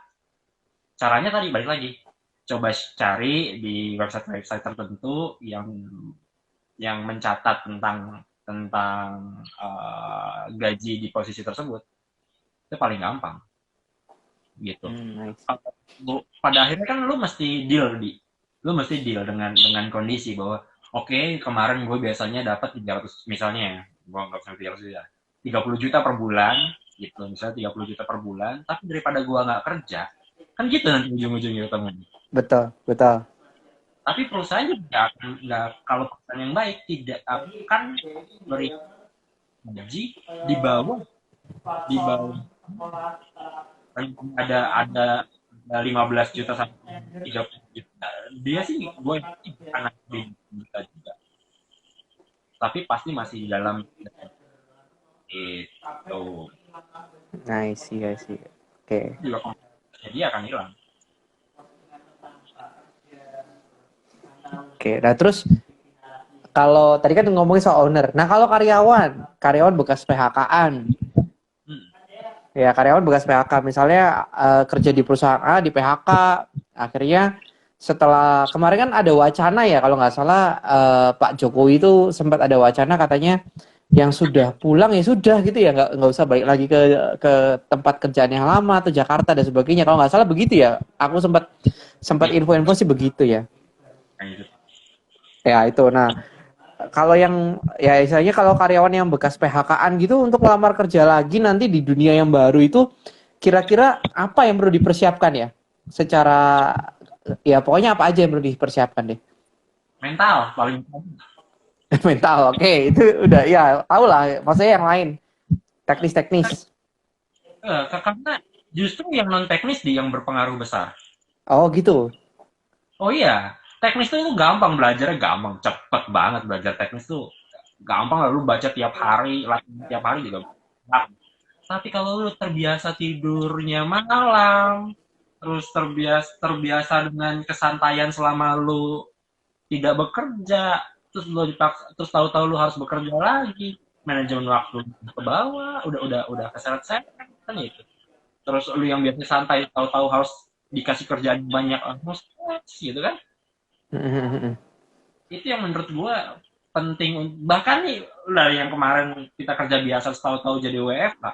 Caranya tadi balik lagi. Coba cari di website-website tertentu yang mencatat tentang tentang gaji di posisi tersebut. Itu paling gampang gitu. nice. Pada akhirnya kan lu mesti deal dengan kondisi bahwa oke, kemarin gue biasanya dapat 300 misalnya ya, gue nggak sampai 300 ya, 30 juta per bulan gitu, misalnya 30 juta per bulan, tapi daripada gue nggak kerja, kan gitu nanti ujung-ujungnya ketemu. Betul, betul. Tapi perusahaan juga nggak, kalau perusahaan yang baik tidak akan beri gaji di bawah di bawah ada 15 juta sampai 30 juta. Dia sih gue anak juta juga. Tapi pasti masih di dalam itu. Nice, iya sih. Oke. Juga dia akan hilang. Oke. Nah, terus kalau tadi kan ngomongin soal owner. Nah, kalau karyawan bekas PHK-an. Ya, karyawan bekas PHK misalnya kerja di perusahaan A di PHK, akhirnya setelah kemarin kan ada wacana ya kalau nggak salah Pak Jokowi itu sempat ada wacana katanya yang sudah pulang ya sudah gitu ya nggak usah balik lagi ke tempat kerjaan yang lama atau Jakarta dan sebagainya, kalau nggak salah begitu ya, aku sempat sempat info-info sih begitu ya. Ya itu. Nah, kalau yang ya istilahnya kalau karyawan yang bekas PHK-an gitu untuk melamar kerja lagi nanti di dunia yang baru itu kira-kira apa yang perlu dipersiapkan ya? Secara ya pokoknya apa aja yang perlu dipersiapkan deh. Mental paling Mental, oke, itu udah ya tahu lah. Maksudnya yang lain teknis-teknis. karena justru yang non teknis yang berpengaruh besar. Oh gitu. Oh iya, teknis itu gampang belajarnya, gampang, cepet banget belajar teknis tuh. Gampang lalu baca tiap hari, latihan tiap hari juga. Tapi kalau lu terbiasa tidurnya malam, terus terbiasa dengan kesantaian selama lu tidak bekerja, terus tahu-tahu lu harus bekerja lagi, manajemen waktu ke bawah, udah keseret-seret kan itu. Terus lu yang biasanya santai, tahu-tahu harus dikasih kerjaan banyak, harus gitu kan. Itu yang menurut gue penting. Bahkan nih dari yang kemarin kita kerja biasa tahu-tahu jadi WFH,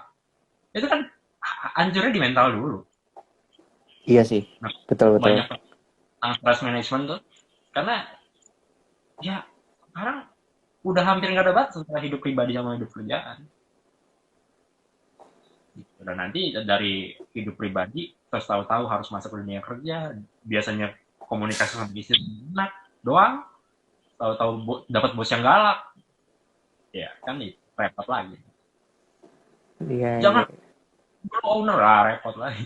itu kan hancurnya di mental dulu. Iya sih, Nah, betul betul. banyak stress management tuh, karena ya sekarang udah hampir nggak ada batas antara hidup pribadi sama hidup kerjaan. Dan nanti dari hidup pribadi terus tahu-tahu harus masuk ke dunia kerja, biasanya komunikasi sama bisnis enak doang, tahu-tahu dapat bos yang galak, ya kan itu repot lagi. Iya, Jangan iya. owner lah, repot lagi.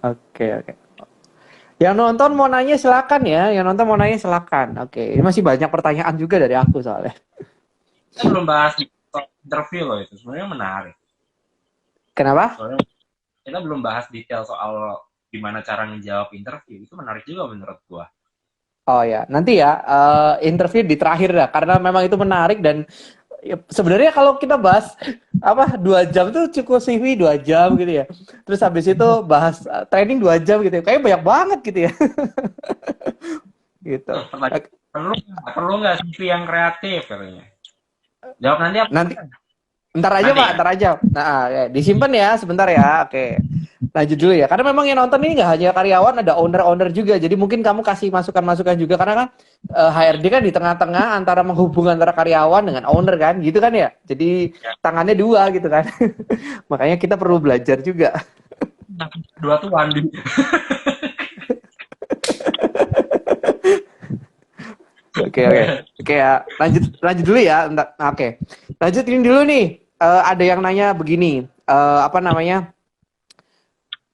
Oke, oke. Yang nonton mau nanya silakan ya. Yang nonton mau nanya silakan. Oke, ini masih banyak pertanyaan juga dari aku soalnya. Kita belum bahas di interview loh, itu sebenarnya menarik. Kenapa? Soalnya kita belum bahas detail soal gimana cara menjawab interview, itu menarik juga menurut gua. Oh ya, nanti ya interview di terakhir dah, karena memang itu menarik dan ya, sebenarnya kalau kita bahas apa 2 jam tuh cukup CV 2 jam gitu ya. Terus habis itu bahas training 2 jam gitu ya. Kayaknya banyak banget gitu ya. Gitu. Pertanyaan, perlu nggak CV yang kreatif katanya? Jawab nanti apa? Nanti ntar aja Nanti Pak, kan? ntar aja. Nah, ya, disimpan ya sebentar ya. Oke. Lanjut dulu ya. Karena memang yang nonton ini nggak hanya karyawan, ada owner-owner juga. Jadi mungkin kamu kasih masukan-masukan juga karena kan HRD kan di tengah-tengah antara menghubung antara karyawan dengan owner kan, gitu kan ya. Jadi Ya. tangannya dua gitu kan. Makanya kita perlu belajar juga. Dua tuan. Oke oke. Oke ya, lanjut lanjut dulu ya. Oke. Lanjut ini dulu nih. Ada yang nanya begini. Apa namanya?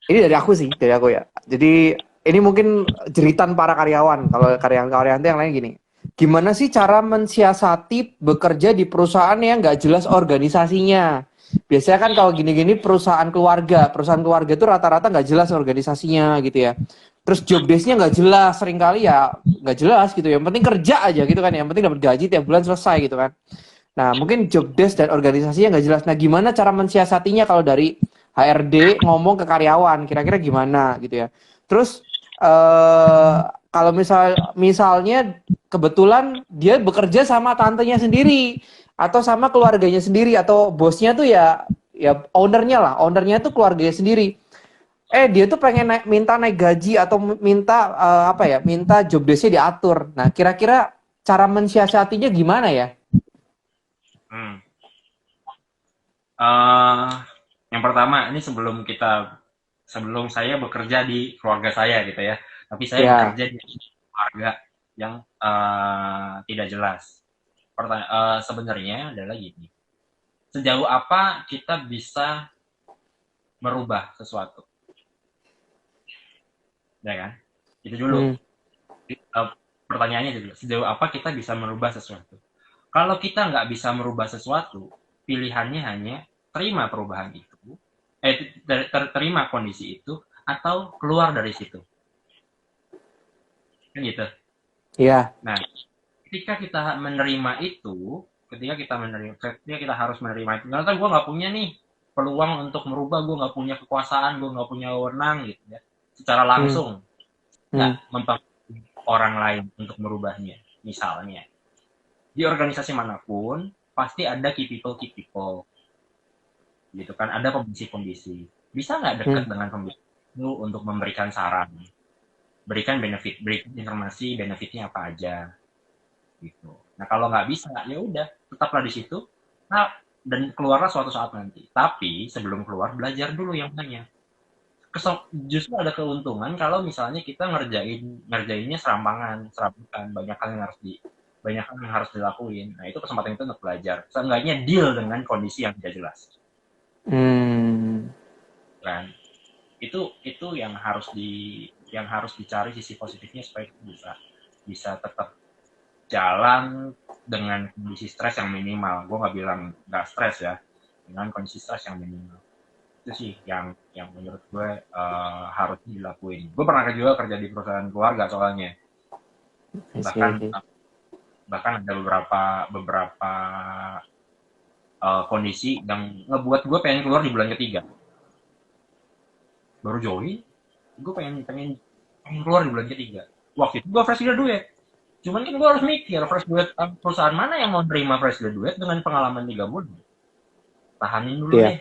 Ini dari aku sih, dari aku ya. Jadi ini mungkin jeritan para karyawan. Kalau karyawan-karyawan itu yang lain gini. Gimana sih cara mensiasati bekerja di perusahaan yang nggak jelas organisasinya? Biasanya kan kalau gini-gini perusahaan keluarga itu rata-rata nggak jelas organisasinya gitu ya. Terus job desk-nya nggak jelas, seringkali ya nggak jelas gitu ya. Yang penting kerja aja gitu kan, yang penting dapat gaji tiap bulan selesai gitu kan. Nah, mungkin job desk dan organisasinya nggak jelas. Nah, gimana cara mensiasatinya kalau dari HRD ngomong ke karyawan, kira-kira gimana gitu ya. Terus kalau misalnya kebetulan dia bekerja sama tantenya sendiri atau sama keluarganya sendiri atau bosnya tuh ya ownernya lah, ownernya tuh keluarganya sendiri. Dia tuh pengen minta naik gaji atau minta apa ya, minta job desk-nya diatur. Nah, kira-kira cara mensiasatinya gimana ya? Hmm. Eh, yang pertama, ini sebelum saya bekerja di keluarga saya gitu ya, tapi saya Ya. bekerja di keluarga yang tidak jelas. Sebenarnya adalah gini, sejauh apa kita bisa merubah sesuatu, ya kan? Itu dulu. Hmm. Eh, Pertanyaannya itu dulu, sejauh apa kita bisa merubah sesuatu. Kalau kita nggak bisa merubah sesuatu, pilihannya hanya terima perubahan itu, terima kondisi itu, atau keluar dari situ. Kan gitu. Iya. Nah, ketika kita menerima itu, ketika kita harus menerima itu, ternyata gue nggak punya nih peluang untuk merubah, gue nggak punya kekuasaan, gue nggak punya wewenang gitu ya, secara Hmm. langsung nggak Hmm. mempengaruhi orang lain untuk merubahnya. Misalnya, di organisasi manapun pasti ada key people gitu kan, ada pembisik-pembisik. Bisa nggak dekat Hmm. dengan pembisik itu untuk memberikan saran, berikan informasi benefitnya apa aja gitu. Nah kalau nggak bisa, ya udah tetaplah di situ. Nah, dan keluarlah suatu saat nanti. Tapi sebelum keluar belajar dulu yang banyak. Justru ada keuntungan kalau misalnya kita ngerjainnya serampangan, banyak hal yang harus dilakuin. Nah itu kesempatan itu untuk belajar. Seenggaknya deal dengan kondisi yang tidak jelas, Hmm. kan? Itu yang harus dicari sisi positifnya supaya kita bisa bisa tetap jalan dengan kondisi stres yang minimal. Gue nggak bilang nggak stres ya, dengan kondisi stres yang minimal. Itu sih yang menurut gue harus dilakuin. Gue pernah juga kerja di perusahaan keluarga soalnya. I see, I Bahkan see. bahkan ada beberapa kondisi yang ngebuat gue pengen keluar di bulan ketiga. Baru join, gue pengen keluar di bulan ketiga. Waktu itu gue fresh graduate. Cuman kan gue harus mikir, fresh graduate perusahaan mana yang mau terima fresh graduate dengan pengalaman 3 bulan. Tahanin dulu Iya. deh,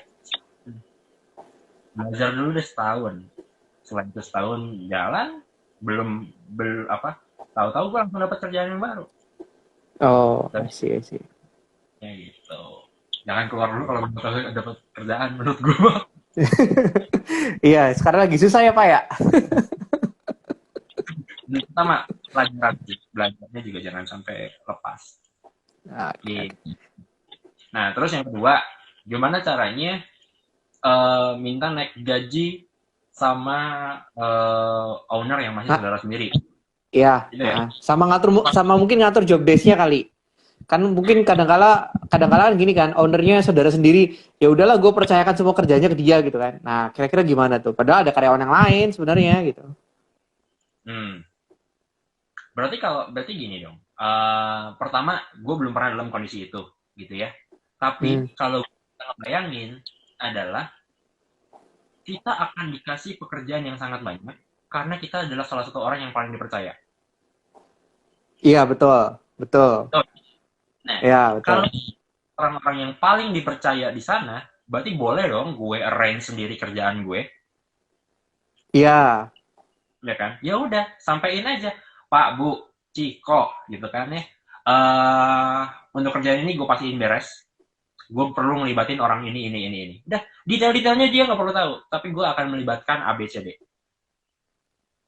belajar dulu deh setahun. Selain itu setahun jalan, belum tahu-tahu gue langsung dapat kerjaan yang baru. Oh, I Dan see, I see. ya gitu. Jangan keluar dulu kalau belum tahu dapat kerjaan menurut gue. Iya, sekarang lagi susah ya, Pak ya? Pertama, pelajaran belajarnya juga jangan sampai lepas. Oke, oke. Gitu. Nah, terus yang kedua, gimana caranya minta naik gaji sama owner yang masih Nah, saudara sendiri. iya, Gitu ya. sama mungkin ngatur job desk-nya kali. Kan mungkin kadang-kala kan gini kan, ownernya saudara sendiri, ya udahlah gue percayakan semua kerjanya ke dia gitu kan. Nah, kira-kira gimana tuh? Padahal ada karyawan yang lain sebenarnya gitu. Hmm. Berarti gini dong. Pertama, gue belum pernah dalam kondisi itu, gitu ya. Hmm. Tapi kalau kita bayangin adalah kita akan dikasih pekerjaan yang sangat banyak karena kita adalah salah satu orang yang paling dipercaya. Iya, betul. Betul. Betul. Nah, Iya, kalau betul. orang-orang yang paling dipercaya di sana, berarti boleh dong gue arrange sendiri kerjaan gue, Iya, ya kan? Ya udah, sampein aja, Pak, Bu, Ciko, gitu kan ya. Eh untuk kerjaan ini gue pastiin beres. Gue perlu ngelibatin orang ini. Udah, detail-detailnya dia nggak perlu tahu, tapi gue akan melibatkan A, B, C, D.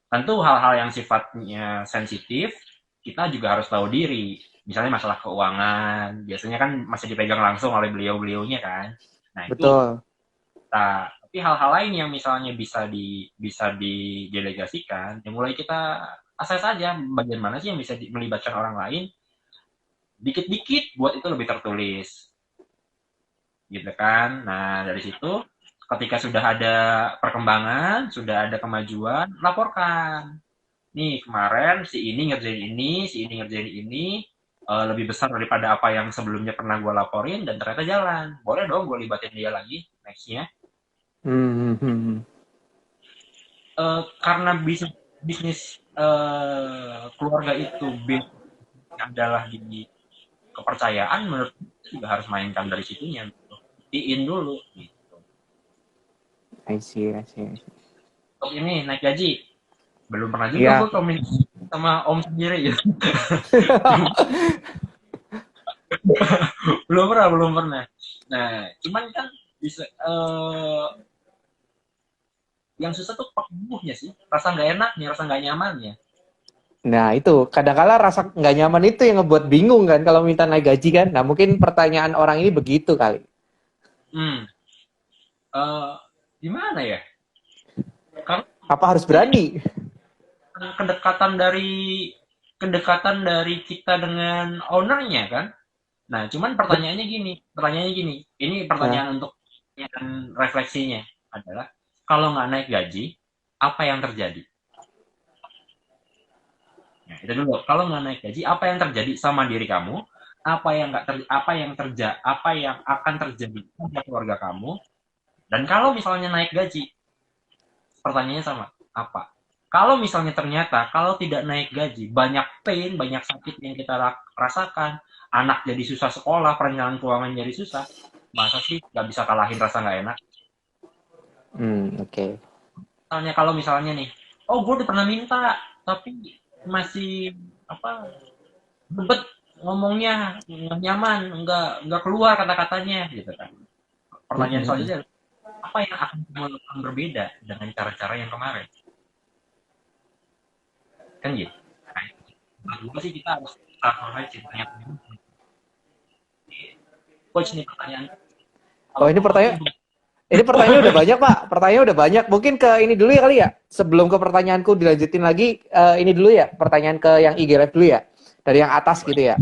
Tentu hal-hal yang sifatnya sensitif, kita juga harus tahu diri. Misalnya masalah keuangan, biasanya kan masih dipegang langsung oleh beliau-beliaunya kan. Nah itu, betul. tapi hal-hal lain yang misalnya bisa didelegasikan, ya mulai kita akses saja bagian mana sih yang bisa melibatkan orang lain, dikit-dikit buat itu lebih tertulis, gitu kan. Nah dari situ, ketika sudah ada perkembangan, sudah ada kemajuan, laporkan. Nih kemarin si ini ngerjain ini, lebih besar daripada apa yang sebelumnya pernah gue laporin dan ternyata jalan. Boleh dong gue libatin dia lagi nextnya. Hmm, hmm, hmm. Karena bisnis bisnis keluarga itu adalah di kepercayaan, menurut gue juga harus mainkan dari situnya. Gitu. Buktiin dulu. Gitu. I see, I see, I see. Untuk ini naik gaji, belum pernah juga Iya. gue komunikasi sama om sendiri ya. belum pernah. Nah, cuman kan bisa yang susah tuh penuhnya sih, rasa nggak enaknya, rasa nggak nyamannya. Nah, itu kadang-kala rasa nggak nyaman itu yang ngebuat bingung kan kalau minta naik gaji kan. Nah, mungkin pertanyaan orang ini begitu kali. Hmm, eh, gimana ya? Karena Apa harus ini berani? kedekatan dari kita dengan ownernya kan. Nah, cuman pertanyaannya gini, ini Nah, pertanyaan untuk yang refleksinya adalah, kalau nggak naik gaji, apa yang terjadi? Nah, itu dulu. Kalau nggak naik gaji, apa yang terjadi sama diri kamu? Apa yang akan terjadi sama keluarga kamu? Dan kalau misalnya naik gaji, pertanyaannya sama, apa? Kalau misalnya ternyata kalau tidak naik gaji, banyak pain, banyak sakit yang kita rasakan, anak jadi susah sekolah, perencanaan keuangan jadi susah, masa sih nggak bisa kalahin rasa nggak enak? oke. Okay. Misalnya kalau misalnya nih, oh gue udah pernah minta, tapi masih apa, bebet ngomongnya, nggak nyaman, nggak keluar kata-katanya, gitu kan. Pertanyaan Mm-mm. selanjutnya, apa yang akan kamu lakukan berbeda dengan cara-cara yang kemarin? Kan gitu. Nah, menurut gue sih kita harus transformasi ceritanya. Coach nih pertanyaan, Oh, kalau kamu tuh ini pertanyaannya udah banyak, Pak. Pertanyaannya udah banyak. Mungkin ke ini dulu ya kali ya. Sebelum ke pertanyaanku dilanjutin lagi, ini dulu ya. Pertanyaan ke yang IG Live dulu ya. Dari yang atas gitu ya.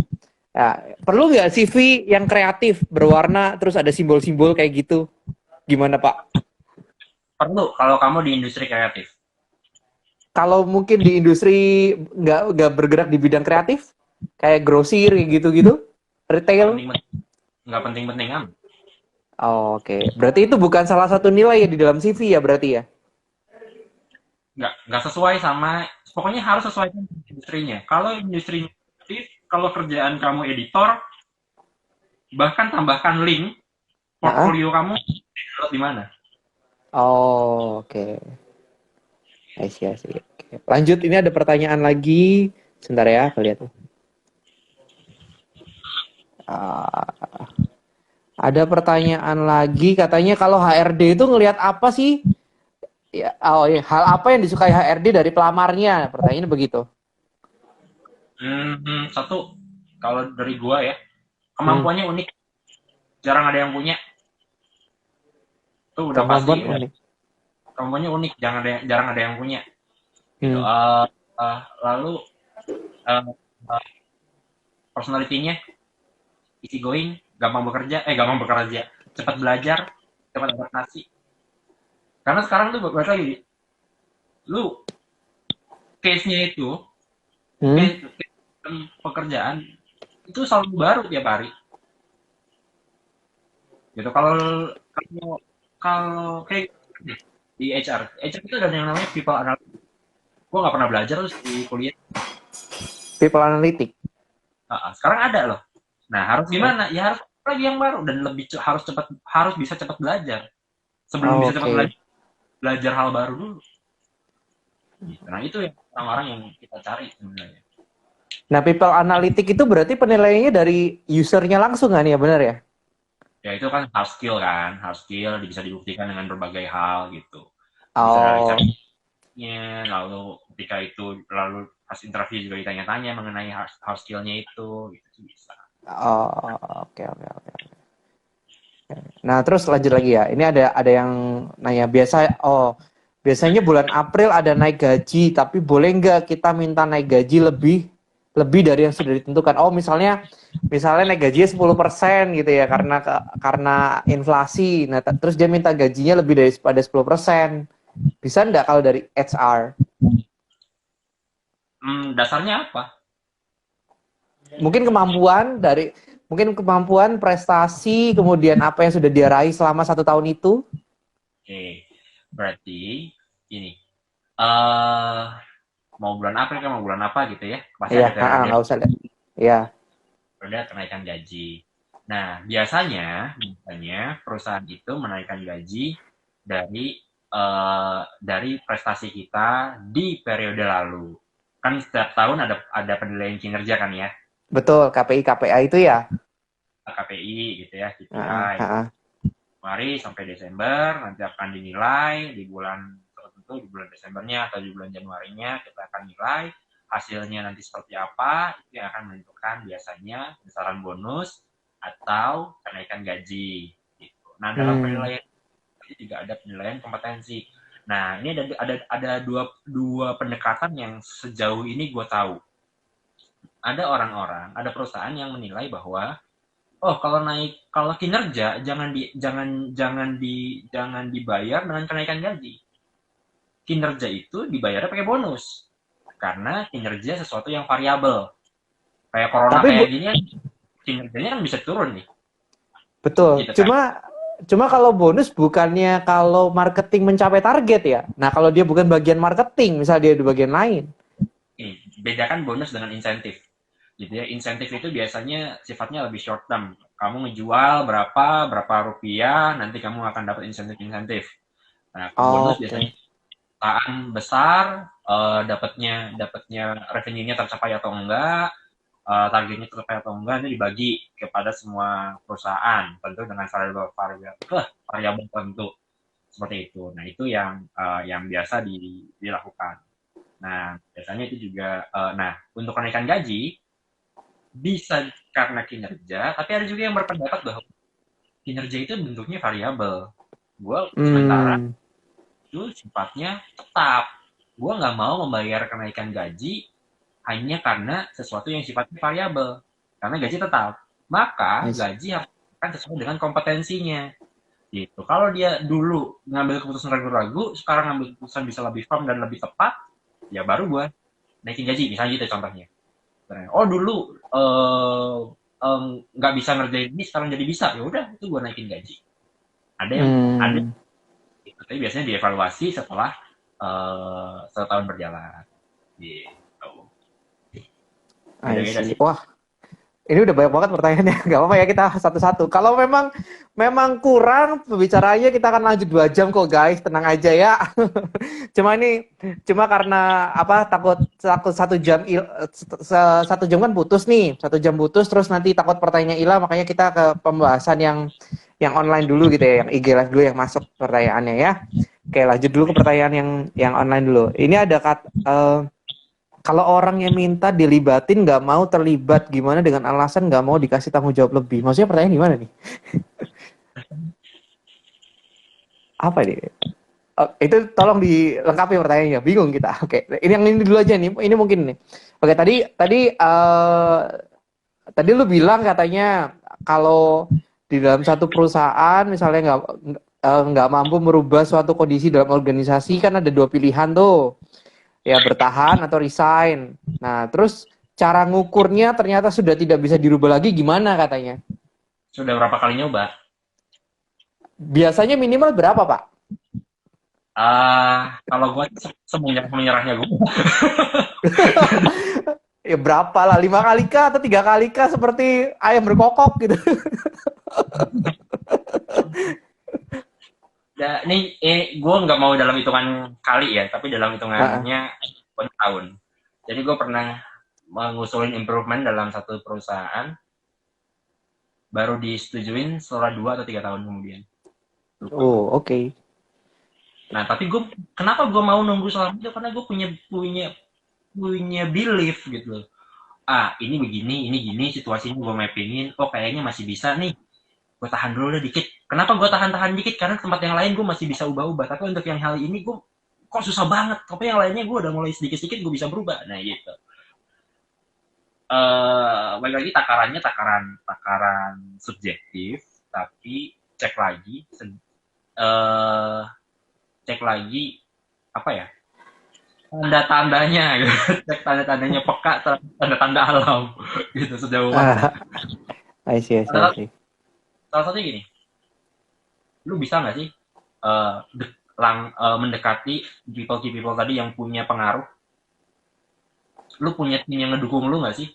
Ya, perlu nggak CV yang kreatif, berwarna, terus ada simbol-simbol kayak gitu? Gimana, Pak? perlu kalau kamu di industri kreatif. Kalau mungkin di industri nggak bergerak di bidang kreatif, kayak grosir gitu-gitu, Nggak retail. penting nggak penting-penting am. Oh, oke. Berarti itu bukan salah satu nilai ya di dalam CV ya berarti ya? Nggak sesuai sama, pokoknya harus sesuai dengan industrinya. Kalau industri kreatif, kalau kerjaan kamu editor, bahkan tambahkan link Nah, portfolio kamu di mana. oh, oke. Okay. I see, I see. Oke. Lanjut, ini ada pertanyaan lagi. Sebentar ya, aku lihat. Ah, ada pertanyaan lagi, katanya kalau HRD itu ngelihat apa sih? Ya, oh, iya. Hal apa yang disukai HRD dari pelamarnya? Pertanyaannya begitu. Satu, kalau dari gua ya, Hmm, kemampuannya unik, jarang ada yang punya. Itu udah pasti, kemampuan udah unik. kemampuannya unik, jarang ada yang punya. Gitu. Hmm, Lalu uh, personality-nya easy going, gampang bekerja, cepat belajar, cepat adaptasi. Karena sekarang tuh balik lagi, lu case-nya itu, hmm, case, pekerjaan itu selalu baru tiap hari. Gitu. Kalau kalau kayak di HR itu ada yang namanya people analytics. Gue nggak pernah belajar terus di kuliah. people analytic. Sekarang ada loh. Nah harus Oh, gimana? Ya harus lagi yang baru dan harus bisa cepat belajar. Sebelum bisa cepat Oke. belajar hal baru dulu. Gitu. Nah itu yang orang-orang yang kita cari sebenarnya. Nah, people analytic itu berarti penilaiannya dari usernya langsung kan ya, benar ya? Ya itu kan hard skill bisa dibuktikan dengan berbagai hal gitu. Bisa dari Oh, caranya, lalu ketika itu lalu pas interview juga ditanya-tanya mengenai hard skillnya itu, gitu bisa. oh, oke, oke, oke. Nah, terus lanjut lagi ya. Ini ada yang nanya biasanya bulan April ada naik gaji, tapi boleh nggak kita minta naik gaji lebih lebih dari yang sudah ditentukan? Oh, misalnya naik gajinya 10% gitu ya karena inflasi. Nah, terus dia minta gajinya lebih daripada 10%. Bisa nggak kalau dari HR? Dasarnya apa? Mungkin kemampuan prestasi kemudian apa yang sudah dia raih selama 1 tahun itu. Oke, berarti ini eh mau bulan April kan mau bulan apa gitu ya, pasti Iya, ada periode nggak usah lihat. Iya. kenaikan gaji. Nah, biasanya perusahaan itu menaikkan gaji dari prestasi kita di periode lalu. Kan setiap tahun ada penilaian kinerja kan ya, Betul, KPI KPA itu ya. KPI gitu ya, Heeh, KPI. heeh. Januari sampai Desember nanti akan dinilai di bulan tertentu, di bulan Desembernya atau di bulan Januarinya kita akan nilai hasilnya nanti seperti apa, itu yang akan menentukan biasanya besaran bonus atau kenaikan gaji gitu. Nah, dalam Hmm. penilaian juga ada penilaian kompetensi. Nah, ini ada dua pendekatan yang sejauh ini gue tahu. Ada perusahaan yang menilai bahwa oh, kalau kinerja jangan dibayar dengan kenaikan gaji. Kinerja itu dibayarnya pakai bonus. Karena kinerja sesuatu yang variabel. Kayak corona Tapi kayak gini kan kinerjanya kan bisa turun nih. betul. Gitu kan. Cuma kalau bonus bukannya kalau marketing mencapai target ya. Nah, kalau dia bukan bagian marketing, misal dia di bagian lain. Nih, bedakan bonus dengan insentif. Gitu ya. Insentif itu biasanya sifatnya lebih short term. Kamu ngejual berapa rupiah, nanti kamu akan dapat insentif-insentif. Nah, bonus biasanya Oke. perusahaan besar dapatnya revenue-nya tercapai atau enggak, targetnya tercapai atau enggak itu dibagi kepada semua perusahaan tentu dengan variabel tentu seperti itu. Nah itu yang biasa dilakukan. Nah biasanya itu juga nah untuk kenaikan gaji bisa karena kinerja, tapi ada juga yang berpendapat bahwa kinerja itu bentuknya variabel. Gue sementara Hmm. itu sifatnya tetap. Gue nggak mau membayar kenaikan gaji hanya karena sesuatu yang sifatnya variabel. Karena gaji tetap. Maka Nice. gaji harus akan sesuai dengan kompetensinya. Gitu. Kalau dia dulu ngambil keputusan ragu-ragu, sekarang ngambil keputusan bisa lebih firm dan lebih tepat, ya baru gue naikin gaji. Misalnya gitu contohnya. Oh dulu nggak bisa ngerjain ini, sekarang jadi bisa. Ya udah, itu gue naikin gaji. Ada Hmm. gitu. Tapi biasanya dievaluasi setelah setahun berjalan. Gitu. I Beda-beda see. sih. Wah, ini udah banyak banget pertanyaannya. Gak apa-apa ya kita satu-satu. Kalau memang kurang pembicaraannya kita akan lanjut 2 jam kok guys. Tenang aja ya. Cuma karena apa takut takut 1 jam kan putus nih. 1 jam putus terus nanti takut pertanyaannya hilang. Makanya kita ke pembahasan yang online dulu gitu ya. Yang IG live dulu yang masuk pertanyaannya ya. Oke lanjut dulu ke pertanyaan yang online dulu. Ini ada kalau orang yang minta dilibatin nggak mau terlibat, gimana dengan alasan nggak mau dikasih tanggung jawab lebih? Maksudnya pertanyaan gimana nih? Apa ini? Oh, itu tolong dilengkapi pertanyaannya. Bingung kita. Oke, ini yang ini dulu aja nih. Ini mungkin nih. Oke, tadi tadi tadi lu bilang katanya kalau di dalam satu perusahaan misalnya nggak mampu merubah suatu kondisi dalam organisasi kan ada 2 pilihan tuh. Ya bertahan atau resign. Nah, terus cara ngukurnya ternyata sudah tidak bisa dirubah lagi gimana katanya? Sudah berapa kali nyoba? Biasanya minimal berapa, Pak? Kalau gue semuanya menyerahnya gue. Ya berapa lah? 5 kali kah atau 3 kali kah seperti ayam berkokok gitu? Gue nggak mau dalam hitungan kali ya, tapi dalam Ah, hitungannya tahun. Jadi gue pernah mengusulin improvement dalam satu perusahaan, baru disetujuin setelah 2 atau 3 tahun kemudian. Lupa gue. oh, oke. Nah, tapi kenapa gue mau nunggu selama itu? Karena gue punya punya punya belief gitu loh. Ini begini, ini gini, situasinya gue mappingin. Oh, kayaknya masih bisa nih. Gue tahan dulu deh dikit. Kenapa gue tahan-tahan dikit? Karena tempat yang lain gue masih bisa ubah-ubah. Tapi untuk yang hal ini gue kok susah banget. Tapi yang lainnya gue udah mulai sedikit-sedikit gue bisa berubah. Nah, gitu. Balik lagi takarannya takaran subjektif, tapi cek lagi, eh, cek lagi apa ya, tanda-tandanya gitu. Cek tanda-tandanya peka, tanda-tanda alam gitu sejauh mana. Ah, I see, I see, I Salah, see. salah satunya gini, lu bisa nggak sih mendekati people tadi yang punya pengaruh? Lu punya tim yang ngedukung lu nggak sih?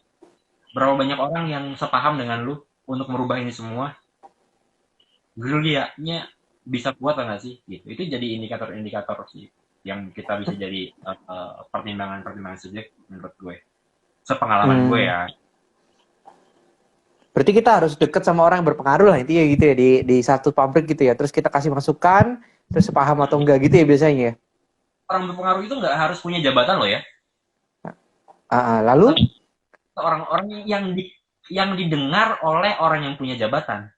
Berapa banyak orang yang sepaham dengan lu untuk merubah ini semua? Gerilya-nya bisa kuat nggak sih? Gitu. Itu jadi indikator-indikator sih yang kita bisa jadi pertimbangan-pertimbangan subjek menurut gue. Sepengalaman gue Hmm. ya. Berarti kita harus deket sama orang yang berpengaruh lah intinya gitu ya di satu pabrik gitu ya. Terus kita kasih masukan, terus sepaham atau enggak gitu ya biasanya ya. Orang berpengaruh itu nggak harus punya jabatan loh ya. Lalu? Tapi orang-orang yang didengar oleh orang yang punya jabatan.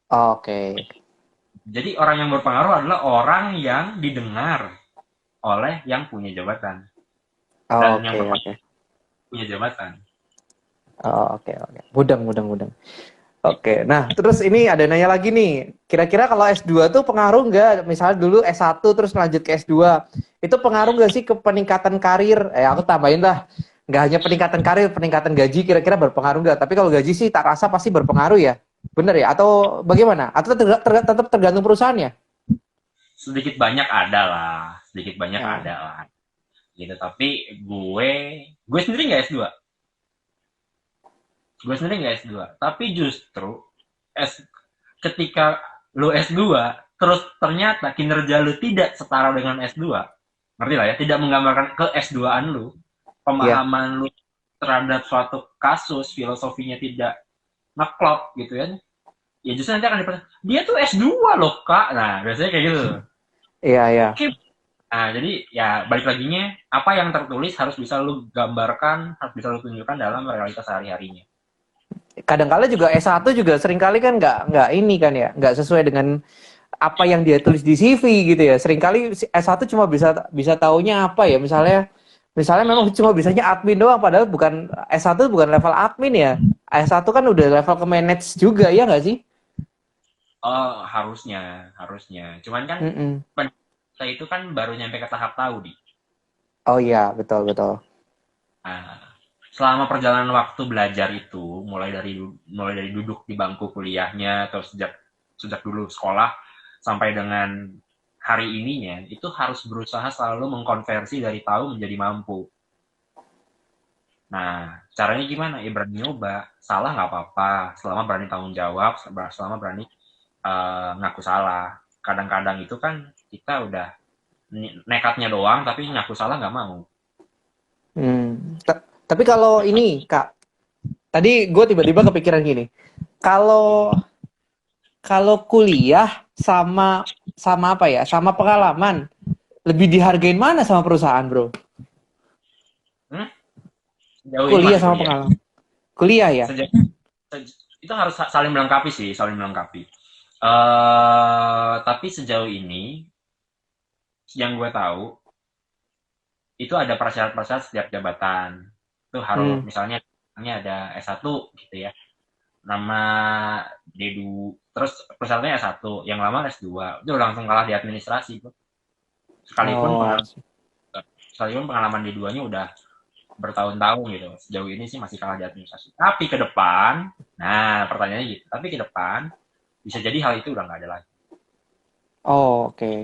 Oke. Jadi orang yang berpengaruh adalah orang yang didengar oleh yang punya jabatan dan yang Oke, berpengaruh oke. punya jabatan. Oke, oke. Mudeng, mudeng, mudeng. Oke, nah terus ini ada nanya lagi nih. Kira-kira kalau S2 tuh pengaruh nggak? Misalnya dulu S1 terus lanjut ke S2. Itu pengaruh nggak sih ke peningkatan karir? Aku tambahin lah. Nggak hanya peningkatan karir, peningkatan gaji kira-kira berpengaruh nggak? Tapi kalau gaji sih tak rasa pasti berpengaruh ya. Bener ya? Atau bagaimana? Atau tetap tergantung perusahaannya? Sedikit banyak ada lah, sedikit banyak Ya. ada lah. Gitu, tapi gue sendiri nggak S2. Gue sendiri nggak S2. Tapi justru S, ketika lu S2, terus ternyata kinerja lu tidak setara dengan S2, ngerti lah ya, tidak menggambarkan ke S2-an lu, Iya. pemahaman lu terhadap suatu kasus, filosofinya tidak ngeklop gitu ya, ya justru nanti akan dipercaya, dia tuh S2 loh kak, nah biasanya kayak gitu. Iya, iya. Oke, nah jadi ya balik laginya, apa yang tertulis harus bisa lu gambarkan, harus bisa lu tunjukkan dalam realitas sehari-harinya. Kadang-kala juga S1 juga seringkali kan nggak ini kan ya, nggak sesuai dengan apa yang dia tulis di CV gitu ya. Seringkali S1 cuma bisa bisa taunya apa ya, misalnya memang cuma bisanya admin doang padahal bukan S1 bukan level admin ya. S1 kan udah level ke manage juga ya nggak sih? Oh, harusnya, harusnya. Cuman kan Mm-mm. kita itu kan baru nyampe ke tahap tahu di. Oh iya, betul betul. Nah, selama perjalanan waktu belajar itu, mulai dari duduk di bangku kuliahnya atau sejak sejak dulu sekolah sampai dengan hari ininya, itu harus berusaha selalu mengkonversi dari tahu menjadi mampu. Nah, caranya gimana? Ya berani nyoba, salah nggak apa-apa, selama berani tanggung jawab, selama berani ngaku salah. Kadang-kadang itu kan kita udah nekatnya doang, tapi ngaku salah nggak mau. Tapi kalau ini Kak, tadi gue tiba-tiba kepikiran gini. Kalau kalau kuliah sama sama apa ya? Sama pengalaman, lebih dihargain mana sama perusahaan, Bro? Hmm? Sejauh ini Kuliah masih sama kuliah. pengalaman. Kuliah ya? Sejauh, itu harus saling melengkapi sih, saling melengkapi. Tapi sejauh ini yang gue tahu itu ada persyarat-persyarat setiap jabatan. Itu harus Hmm. misalnya ini ada S1 gitu ya. Nama D2, terus persyaratannya S1, yang lama S2. Itu langsung kalah di administrasi tuh. Sekalipun Oh, I pengalaman see. sekalipun pengalaman D2-nya udah bertahun-tahun gitu. Sejauh ini sih masih kalah di administrasi. Tapi ke depan, nah pertanyaannya gitu. Tapi ke depan bisa jadi hal itu udah nggak ada lagi. Oh, oke. Okay.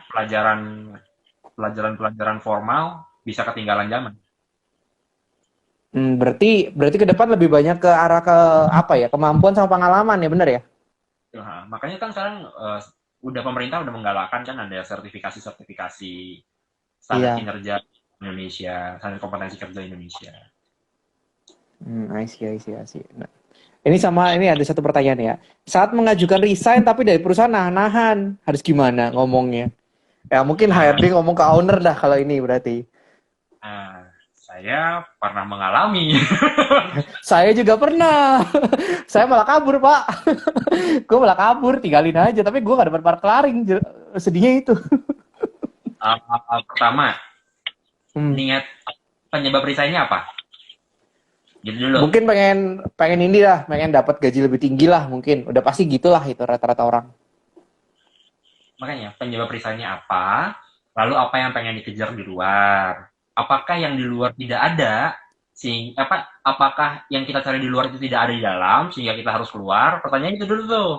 Pelajaran pelajaran formal bisa ketinggalan zaman. Berarti ke depan lebih banyak ke arah ke apa ya? Kemampuan sama pengalaman ya, bener ya? Nah, makanya kan sekarang udah pemerintah udah menggalakkan kan ada sertifikasi-sertifikasi standar Iya. kinerja Indonesia, standar kompetensi kerja Indonesia. I see, I see, I see. Nah, ini ada satu pertanyaan ya. Saat mengajukan resign tapi dari perusahaan nahan-nahan, harus gimana ngomongnya? Ya mungkin Nah, HRD ngomong ke owner dah kalau ini berarti. saya pernah mengalami. Saya juga pernah. Saya malah kabur, Pak. Gue malah kabur, tinggalin aja. Tapi gue gak dapat parklaring. Sedihnya itu. Pertama, Hmm. niat penyebab resignnya apa? Gitu dulu. Mungkin pengen pengen ini lah, pengen dapat gaji lebih tinggi lah mungkin. Udah pasti gitulah itu rata-rata orang. Makanya penyebab resignnya apa? Lalu apa yang pengen dikejar di luar? Apakah yang di luar tidak ada? Apakah yang kita cari di luar itu tidak ada di dalam sehingga kita harus keluar? Pertanyaan itu dulu tuh.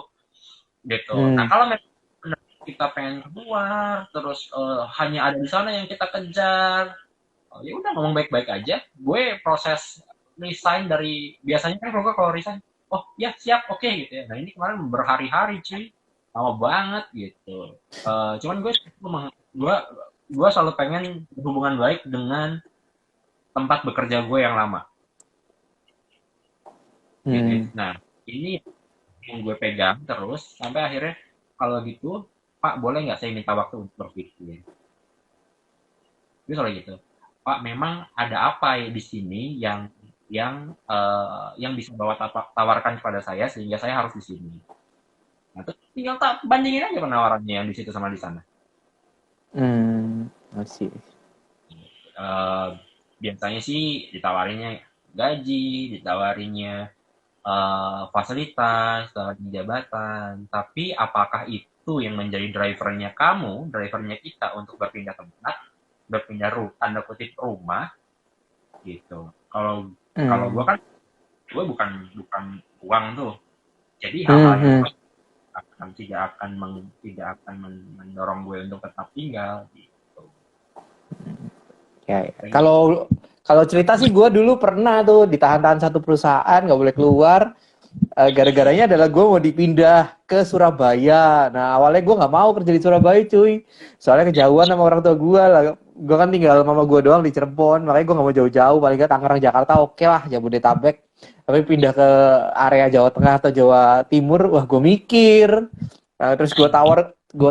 Gitu. Nah, Hmm. kalau memang kita pengen keluar terus hanya ada di sana yang kita kejar, ya udah ngomong baik-baik aja. Gue proses resign dari biasanya kan kalau resign, oh ya siap oke gitu ya. Nah ini kemarin berhari-hari cuy, lama banget gitu. Cuman gue gue selalu pengen hubungan baik dengan tempat bekerja gue yang lama gitu ya. Hmm. Nah ini yang gue pegang terus sampai akhirnya kalau gitu Pak boleh nggak saya minta waktu untuk berpikir. Gue selalu gitu. Pak, memang ada apa ya di sini yang bisa bawa tawarkan kepada saya sehingga saya harus di sini. Nah, terus tinggal tak bandingin aja penawarannya yang di situ sama di sana. Masih. Eh, Biasanya sih ditawarinnya gaji, ditawarinnya fasilitas, ditawarin jabatan. Tapi apakah itu yang menjadi drivernya kamu, drivernya kita untuk berpindah tempat, berpindah tanda kutip rumah gitu. Kalau kalau gue Hmm. kan gue bukan bukan uang tuh, jadi hal-hal Hmm. yang Hmm. tidak akan mendorong gue untuk tetap tinggal gitu. Ya, ya. Kalau kalau cerita sih gue dulu pernah tuh ditahan-tahan satu perusahaan nggak boleh keluar. Gara-garanya adalah gue mau dipindah ke Surabaya. Nah awalnya gue nggak mau kerja di Surabaya cuy. Soalnya kejauhan sama orang tua gue lah. Gue kan tinggal mama gue doang di Cirebon. Makanya gue nggak mau jauh-jauh. Paling nggak Tangerang Jakarta oke lah Jabodetabek. Tapi pindah ke area Jawa Tengah atau Jawa Timur, wah gue mikir. Terus gue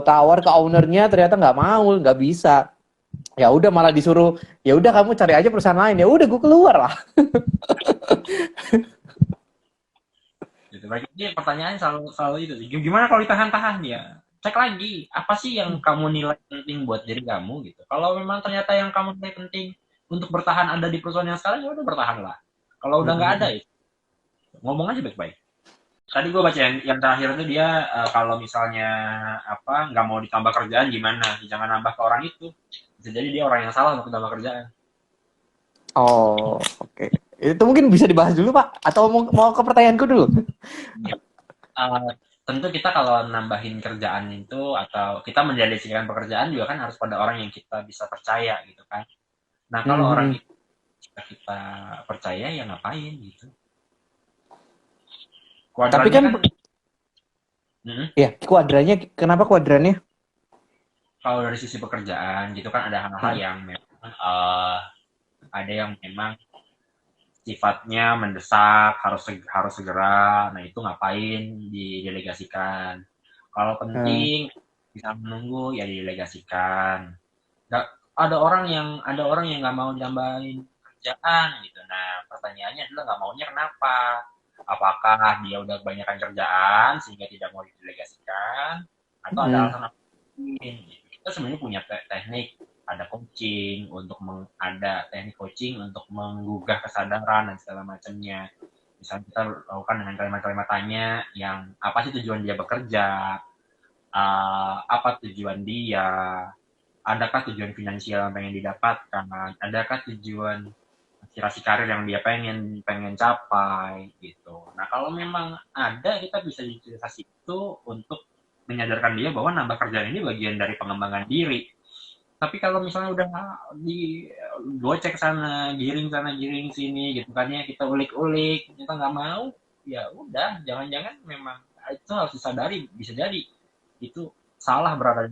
tawar ke ownernya ternyata nggak mau, nggak bisa. Ya udah malah disuruh, ya udah kamu cari aja perusahaan lain. Ya udah gue keluar lah. Gitu. Jadi pertanyaannya selalu itu. Gimana kalau ditahan-tahan ya? Cek lagi, apa sih yang kamu nilai penting buat diri kamu gitu. Kalau memang ternyata yang kamu nilai penting untuk bertahan ada di perusahaan yang sekarang, ya udah bertahanlah. Kalau udah nggak ada, ya ngomong aja baik-baik. Tadi gue baca yang terakhir itu dia kalau misalnya apa nggak mau ditambah kerjaan gimana? Jangan nambah ke orang itu. Bisa jadi dia orang yang salah untuk ditambah kerjaan. Oh, oke. Itu mungkin bisa dibahas dulu, Pak. Atau mau ke pertanyaanku dulu? Ya, tentu kita kalau nambahin kerjaan itu atau kita mendelegasikan pekerjaan juga kan harus pada orang yang kita bisa percaya gitu kan. Nah kalau orang Hmm. itu kita percaya ya ngapain gitu. Tapi Kuadrannya kan, kan, mm, ya, kuadrannya, kenapa kuadrannya? kalau dari sisi pekerjaan gitu kan ada hal-hal Hmm. yang memang ada yang memang sifatnya mendesak harus segera. Nah itu ngapain didelegasikan. Kalau Hmm. penting bisa menunggu ya didelegasikan. Nggak, ada orang yang nggak mau nambahin kerjaan gitu. Nah pertanyaannya adalah nggak maunya kenapa? Apakah dia udah kebanyakan kerjaan sehingga tidak mau didelegasikan atau ada Hmm. alasan apa lain? Gitu. Kita sebenarnya punya teknik, ada coaching ada teknik coaching untuk menggugah kesadaran dan segala macamnya. Misalnya kita lakukan dengan kalimat-kalimat tanya yang apa sih tujuan dia bekerja, apa tujuan dia, adakah tujuan finansial yang pengen didapatkan, adakah tujuan aspirasi karir yang dia pengen pengen capai gitu. Nah kalau memang ada kita bisa utilisasi itu untuk menyadarkan dia bahwa nambah kerjaan ini bagian dari pengembangan diri. Tapi kalau misalnya udah di gocek sana, giring sini gitu kan ya, kita ulik-ulik, kita nggak mau, ya udah, jangan-jangan memang itu harus disadari, bisa jadi itu salah berada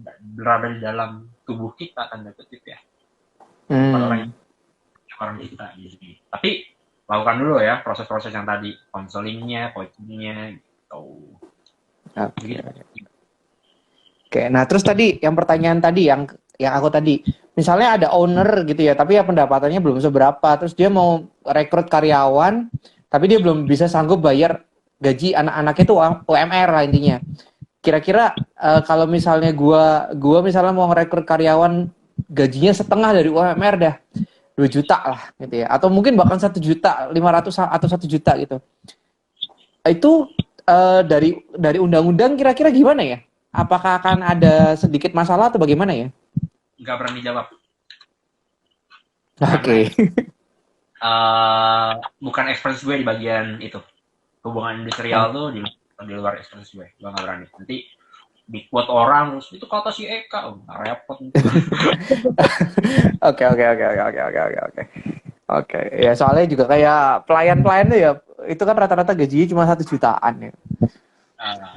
di dalam tubuh kita, tanda kutip ya, bukan orang Hmm. kita di sini. Tapi lakukan dulu ya proses-proses yang tadi, konselingnya, coachingnya, gitu. Oke. Begitu. Oke, nah terus tadi yang pertanyaan tadi yang aku tadi, misalnya ada owner gitu ya, tapi ya pendapatannya belum seberapa, terus dia mau rekrut karyawan, tapi dia belum bisa sanggup bayar gaji anak-anaknya itu UMR lah intinya. Kira-kira kalau misalnya gua misalnya mau rekrut karyawan gajinya setengah dari UMR dah, 2 juta lah gitu ya, atau mungkin bahkan 1,5 juta atau 1 juta gitu. Itu dari undang-undang kira-kira gimana ya? Apakah akan ada sedikit masalah atau bagaimana ya? Nggak berani jawab karena Oke. bukan expertise gue di bagian itu, hubungan industrial tuh di luar expertise gue nggak berani nanti dibuat orang terus itu kata si Eka, repot. Oke, oke, oke, oke, oke, oke, oke, oke. Oke, ya soalnya juga kayak pelayan-pelayan tuh ya, itu kan rata-rata gajinya cuma 1 jutaan ya. Nah,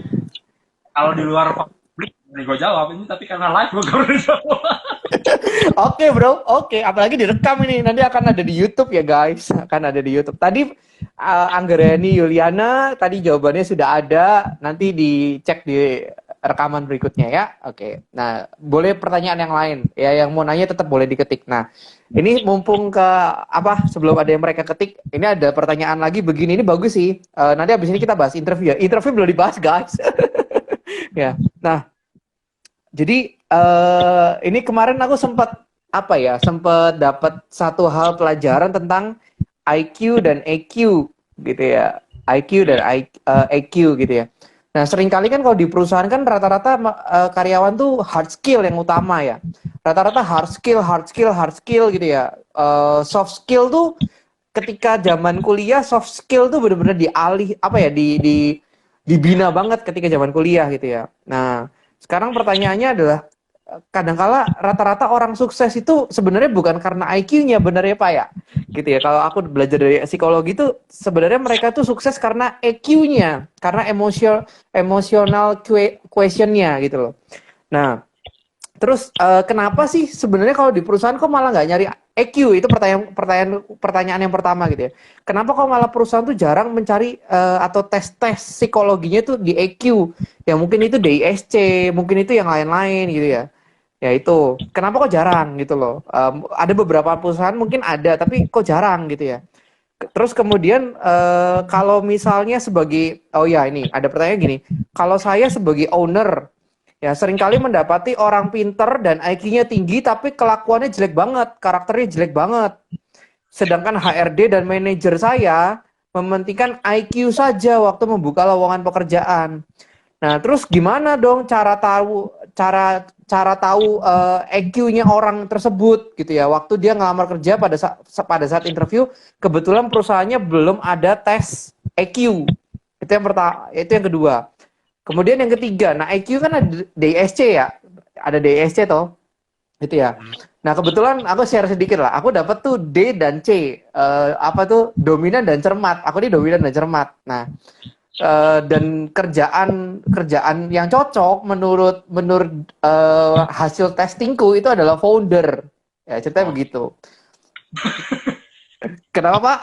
kalau di luar publik gue jawab ini, tapi karena live gue gak boleh jawab. Oke bro, oke. Apalagi direkam ini, nanti akan ada di YouTube ya guys, akan ada di YouTube. Tadi Anggreni Yuliana, tadi jawabannya sudah ada, nanti dicek di rekaman berikutnya ya. Oke, nah boleh pertanyaan yang lain, ya yang mau nanya tetap boleh diketik. Nah, ini mumpung ke apa sebelum ada yang mereka ketik, ini ada pertanyaan lagi begini, ini bagus sih. Nanti abis ini kita bahas interview ya. Interview belum dibahas guys. Ya, nah jadi ini kemarin aku sempat apa ya, sempat dapat satu hal pelajaran tentang IQ dan EQ gitu ya. IQ dan EQ gitu ya. Nah, seringkali kan kalau di perusahaan kan rata-rata karyawan tuh hard skill yang utama ya. Rata-rata hard skill, hard skill, hard skill gitu ya. Soft skill tuh ketika zaman kuliah soft skill tuh benar-benar dialih apa ya dibina banget ketika zaman kuliah gitu ya. Nah, sekarang pertanyaannya adalah kadangkala rata-rata orang sukses itu sebenarnya bukan karena IQ-nya bener ya Pak ya. Gitu ya. Kalau aku belajar dari psikologi itu sebenarnya mereka tuh sukses karena EQ-nya, karena emotional question-nya gitu loh. Nah, terus kenapa sih sebenarnya kalau di perusahaan kok malah nggak nyari EQ? Itu pertanyaan yang pertama gitu ya. Kenapa kok malah perusahaan tuh jarang mencari atau tes-tes psikologinya tuh di EQ? Ya mungkin itu DISC, mungkin itu yang lain-lain gitu ya. Ya itu. Kenapa kok jarang gitu loh? Ada beberapa perusahaan mungkin ada, tapi kok jarang gitu ya. Terus kemudian kalau misalnya sebagai oh ya ini ada pertanyaan gini, kalau saya sebagai owner ya seringkali mendapati orang pinter dan IQ-nya tinggi tapi kelakuannya jelek banget, karakternya jelek banget. Sedangkan HRD dan manajer saya mementingkan IQ saja waktu membuka lowongan pekerjaan. Nah, terus gimana dong cara tahu EQ-nya orang tersebut gitu ya. Waktu dia ngelamar kerja pada saat interview, kebetulan perusahaannya belum ada tes EQ. Itu yang pertama, itu yang kedua. Kemudian yang ketiga, nah IQ kan ada DISC ya, ada DISC toh, itu ya. Nah kebetulan aku share sedikit lah, aku dapat tuh D dan C, apa tuh dominan dan cermat. Aku ini dominan dan cermat. Nah dan kerjaan yang cocok menurut hasil testingku itu adalah founder. Ya ceritanya Oh, begitu. Kenapa Pak?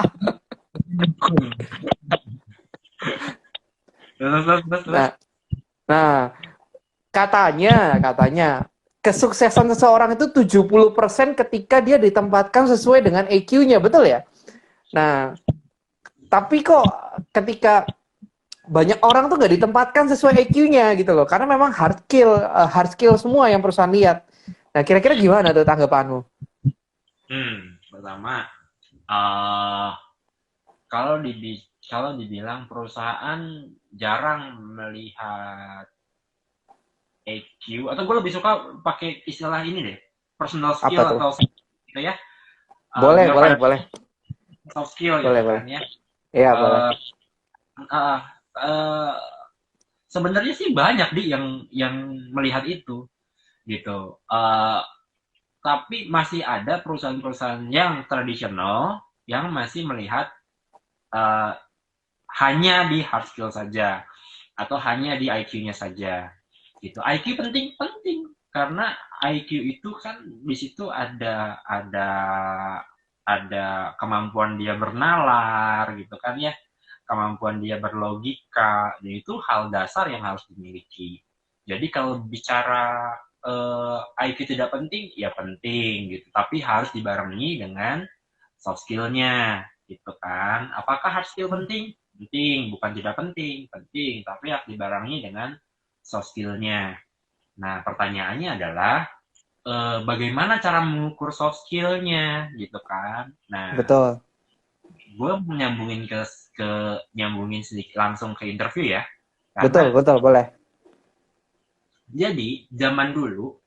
terus. Nah, nah katanya kesuksesan seseorang itu 70% ketika dia ditempatkan sesuai dengan EQ-nya, betul ya? Nah, tapi kok ketika banyak orang tuh nggak ditempatkan sesuai EQ-nya gitu loh, karena memang hard skill semua yang perusahaan lihat. Nah, kira-kira gimana tuh tanggapanmu? Pertama, uh, kalau kalau dibilang perusahaan jarang melihat EQ, atau gue lebih suka pakai istilah ini deh, personal Apa skill tuh? atau gitu ya, Boleh, biar boleh, pada boleh. soft skill Boleh, gitu boleh. kan ya. Iya, boleh. Uh, uh, uh, Sebenarnya sih banyak yang melihat itu gitu. tapi masih ada perusahaan-perusahaan yang tradisional yang masih melihat uh, hanya di hard skill saja atau hanya di IQ-nya saja gitu. IQ penting karena IQ itu kan di situ ada kemampuan dia bernalar gitu kan ya, kemampuan dia berlogika, dan itu hal dasar yang harus dimiliki. Jadi kalau bicara IQ tidak penting, ya penting gitu, tapi harus dibarengi dengan soft skill-nya gitu kan. Apakah hard skill penting? Penting, bukan tidak penting, penting, tapi harus dibarengi dengan soft skill-nya. Nah, pertanyaannya adalah bagaimana cara mengukur soft skill-nya gitu kan. Nah, Betul. gue ke nyambungin sedikit langsung ke interview ya. Betul, Karena betul, boleh. jadi zaman dulu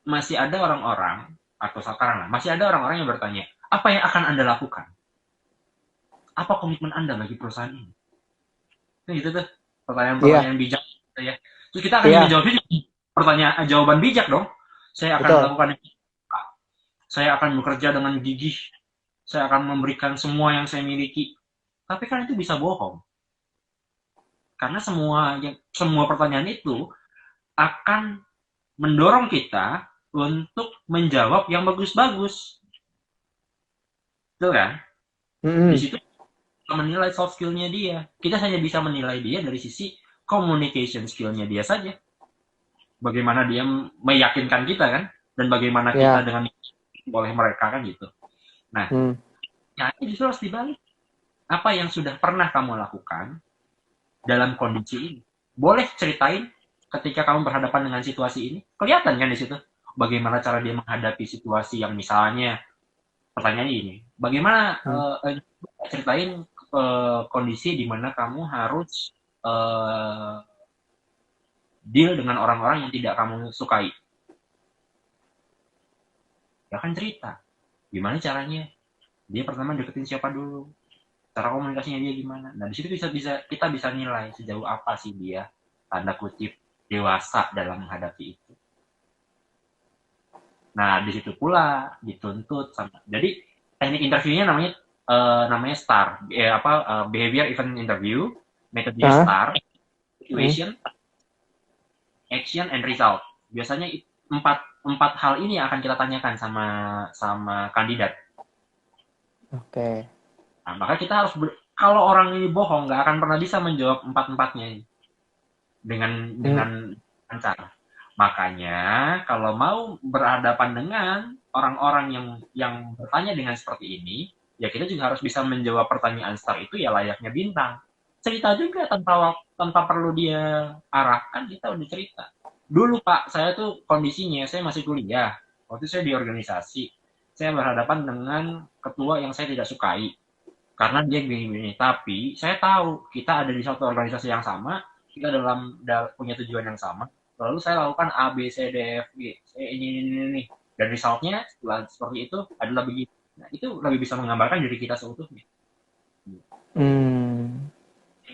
masih ada orang-orang, atau sekarang lah, masih ada orang-orang yang bertanya, apa yang akan Anda lakukan? Apa komitmen Anda bagi perusahaan ini? Nah, gitu tuh, Iya, pertanyaan-pertanyaan bijak gitu ya. Terus kita akan iya, menjawabnya pertanyaan jawaban bijak dong. Saya akan betul. melakukan ini. Saya akan bekerja dengan gigih. Saya akan memberikan semua yang saya miliki. Tapi kan itu bisa bohong. Karena semua pertanyaan itu akan mendorong kita untuk menjawab yang bagus-bagus. Betul kan? Di Mm-mm. situ kita menilai soft skill-nya dia. Kita hanya bisa menilai dia dari sisi communication skill-nya dia saja. Bagaimana dia meyakinkan kita kan, dan bagaimana kita Ya. dengan oleh mereka kan gitu. Nah, Hmm. ini justru harus dibalik. Apa yang sudah pernah kamu lakukan dalam kondisi ini? Boleh ceritain ketika kamu berhadapan dengan situasi ini? Kelihatan kan di situ bagaimana cara dia menghadapi situasi yang misalnya pertanyaan ini. Bagaimana Hmm. ceritain kondisi di mana kamu harus deal dengan orang-orang yang tidak kamu sukai. Ya kan cerita. Gimana caranya? Dia pertama deketin siapa dulu? Cara komunikasinya dia gimana? Nah, di situ kita bisa nilai sejauh apa sih dia tanda kutip dewasa dalam menghadapi itu. Nah, di situ pula dituntut sama. Jadi teknik interviewnya namanya STAR, behavior event interview, metodenya Ah, STAR, hmm. situation, action, and result. Biasanya empat empat hal ini yang akan kita tanyakan sama sama kandidat. Oke. Nah, maka kita harus kalau orang ini bohong nggak akan pernah bisa menjawab empat-empatnya ini Hmm. dengan lancar. Makanya kalau mau berhadapan dengan orang-orang yang bertanya dengan seperti ini, ya kita juga harus bisa menjawab pertanyaan star itu ya layaknya bintang. Cerita juga tanpa perlu dia arahkan, kita udah cerita. Dulu Pak, saya tuh kondisinya saya masih kuliah. Waktu saya di organisasi, saya berhadapan dengan ketua yang saya tidak sukai karena dia gini-gini. Tapi saya tahu kita ada di satu organisasi yang sama, kita punya tujuan yang sama. Lalu saya lakukan A, B, C, D, F, G, ini. Dan resultnya setelah seperti itu adalah begitu. Nah, itu lebih bisa menggambarkan diri kita seutuhnya. Hmm.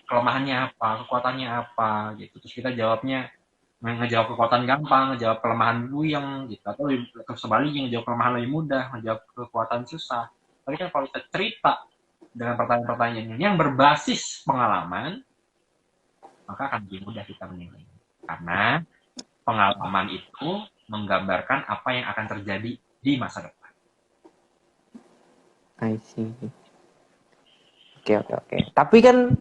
Kelemahannya apa, kekuatannya apa, gitu. Terus kita jawabnya ngejawab kekuatan gampang, ngejawab kelemahan buyang, gitu. Atau sebaliknya ngejawab kelemahan lebih mudah, ngejawab kekuatan susah. Tapi kan kalau kita cerita dengan pertanyaan-pertanyaan yang berbasis pengalaman, maka akan lebih mudah kita menilai. Karena pengalaman itu menggambarkan apa yang akan terjadi di masa depan. I see. Oke, oke, oke. Tapi kan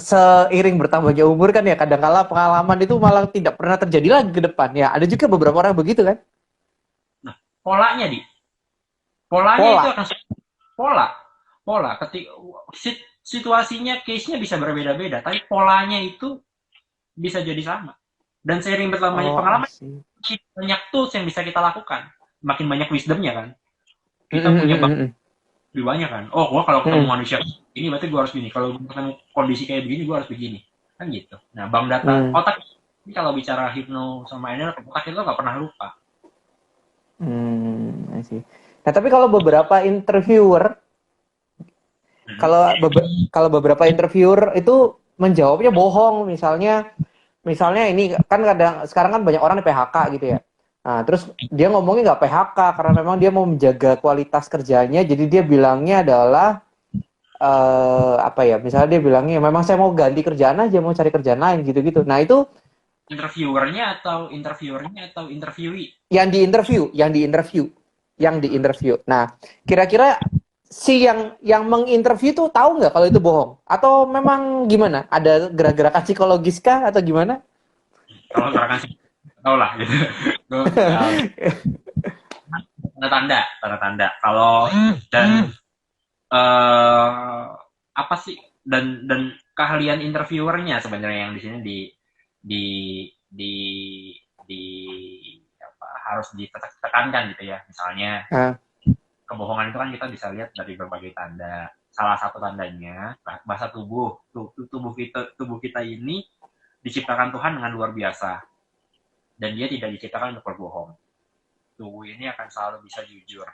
seiring bertambahnya umur kan ya kadangkala pengalaman itu malah tidak pernah terjadi lagi ke depan ya. Ada juga beberapa orang begitu kan? Nah, polanya polanya itu Pola. akan pola, pola. Ketika situasinya, case-nya bisa berbeda-beda, tapi polanya itu bisa jadi sama. Dan seiring bertambahnya Oh, I pengalaman, see. banyak tools yang bisa kita lakukan. Makin banyak wisdomnya kan. Mm, Kita mm, punya mm, mm, lebih banyak kan. Oh, gua kalau mm, ketemu mm. manusia ini berarti gua harus gini. Kalau ketemu kondisi kayak begini gua harus begini. Kan gitu. Nah, bank data Hmm. otak ini kalau bicara hipno sama NLP, otak itu nggak pernah lupa. I see. Nah, tapi kalau beberapa interviewer, kalau beberapa interviewer itu menjawabnya bohong, misalnya ini kan kadang sekarang kan banyak orang di PHK gitu ya. Nah, terus dia ngomongnya nggak PHK karena memang dia mau menjaga kualitas kerjanya. Jadi dia bilangnya adalah apa ya? Misalnya dia bilangnya memang saya mau ganti kerjaan aja, mau cari kerjaan lain gitu-gitu. Nah itu Interviewernya atau interviewee? yang diinterview, yang diinterview. Nah, kira-kira si yang menginterview tuh tahu nggak kalau itu bohong? Atau memang gimana? Ada gerak-gerakan psikologis kah atau gimana? Kalau gerakan sih tau lah gitu. Tanda-tanda kalau dan apa sih, dan keahlian interviewernya sebenarnya yang di sini di di di apa, harus ditekankan gitu ya. Misalnya Ah, kebohongan itu kan kita bisa lihat dari berbagai tanda. Salah satu tandanya bahasa tubuh kita ini diciptakan Tuhan dengan luar biasa, dan dia tidak diciptakan untuk berbohong. Tubuh ini akan selalu bisa jujur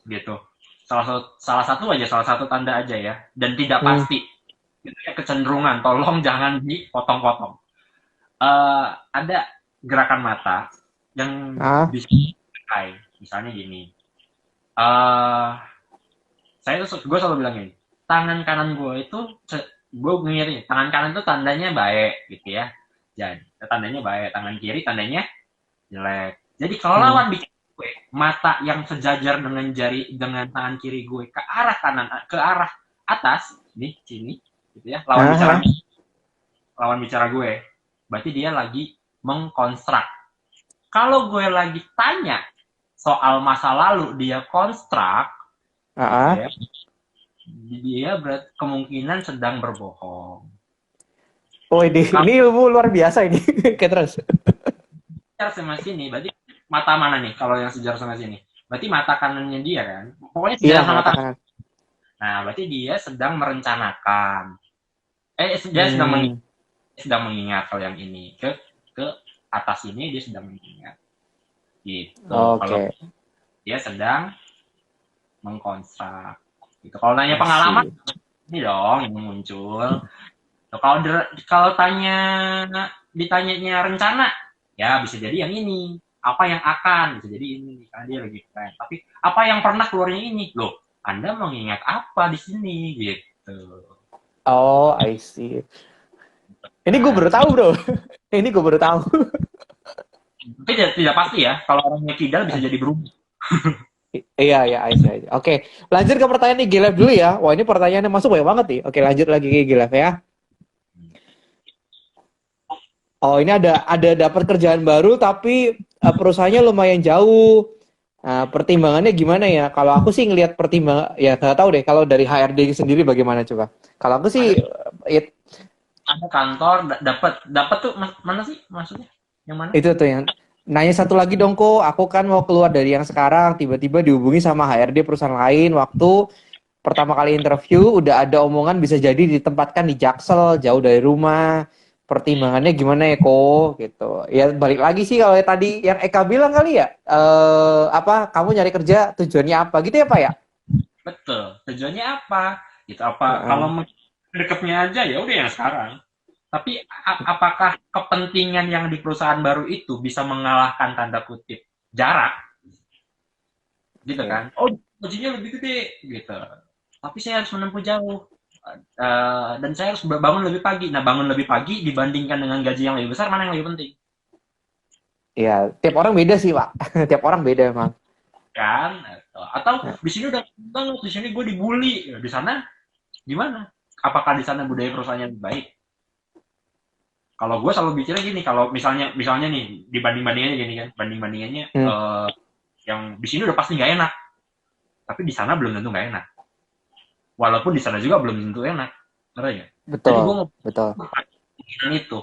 gitu. Salah satu tanda aja ya, dan tidak hmm, pasti itu ya, kecenderungan, tolong jangan dipotong-potong. Ada gerakan mata yang ah, bisa dipakai, misalnya gini. eh gue selalu bilang ini, tangan kanan gue itu, gue ngiri tangan kanan itu tandanya baik gitu ya, jadi tandanya baik, tangan kiri tandanya jelek. Jadi kalau hmm, lawan bikin gue, mata yang sejajar dengan tangan kiri gue ke arah kanan, ke arah atas nih sini gitu ya, ah, lawan bicara gue, berarti dia lagi mengkonstruk. Kalau gue lagi tanya soal masa lalu, dia konstruk gitu ah. ya, dia berarti kemungkinan sedang berbohong. Oh ini Kalau ilmu luar biasa ini. Oke terus. sejarah sama sini, berarti mata mana nih kalau yang sejarah sama sini? Berarti mata kanannya dia kan? Pokoknya Iya sejalan sama tangan. mengatakan. Nah, berarti dia sedang merencanakan. Dia Hmm, sedang mengingat kalau yang ini. Ke atas ini dia sedang mengingat. Gitu. Kalau oke. dia sedang mengkonstruk. Gitu. Kalau nanya pengalaman, Asih. ini dong yang muncul. Kalau ditanyanya rencana, ya bisa jadi yang ini. Apa yang akan, bisa jadi ini, karena dia lagi keren. Tapi apa yang pernah keluarnya ini, loh, Anda mengingat apa di sini, gitu. Oh, I see. Ini gue Nah, baru tahu bro. Ini gue baru tahu. tapi tidak pasti ya, kalau orangnya kidal bisa jadi berubah. Iya, iya, I see, I see. Oke, lanjut ke pertanyaan nih Gilaf dulu ya. Wah ini pertanyaannya masuk banyak banget nih. Oke, lanjut lagi ke Gilaf ya. Oh ini ada dapat kerjaan baru tapi perusahaannya lumayan jauh. Nah, pertimbangannya gimana ya? Kalau aku sih ngelihat pertimbangan ya nggak tahu deh. Kalau dari HRD sendiri bagaimana coba? Kalau aku Ada, sih ya, ada kantor, dapat tuh, mana sih maksudnya? Yang mana? itu tuh yang nanya satu lagi dong kok. Aku kan mau keluar dari yang sekarang, tiba-tiba dihubungi sama HRD perusahaan lain waktu pertama kali interview udah ada omongan bisa jadi ditempatkan di Jaksel jauh dari rumah. Pertimbangannya gimana ya kok gitu. Ya balik lagi sih kalau tadi yang Eka bilang kali ya apa kamu nyari kerja tujuannya apa gitu ya Pak ya? Betul. Tujuannya apa? Gitu, apa Heeh. kalau deketnya aja ya udah yang sekarang. Tapi apakah kepentingan yang di perusahaan baru itu bisa mengalahkan tanda kutip jarak, gitu Oke. kan? Oh, gajinya lebih gede, gitu. Tapi saya harus menempuh jauh. Dan saya harus bangun lebih pagi. Nah, bangun lebih pagi dibandingkan dengan gaji yang lebih besar, mana yang lebih penting? Iya, tiap orang beda sih Pak. Tiap orang beda emang. Kan? Atau di sini udah banget, di sini gue dibully. Di sana gimana? Apakah di sana budaya perusahaannya lebih baik? Kalau gue selalu bicara gini, kalau misalnya nih dibanding bandingannya gini kan, banding bandingannya Hmm, yang di sini udah pasti nggak enak, tapi di sana belum tentu nggak enak, walaupun di sana juga belum tentu enak, ngerti nggak? Jadi gue betul, betul. ngomongin itu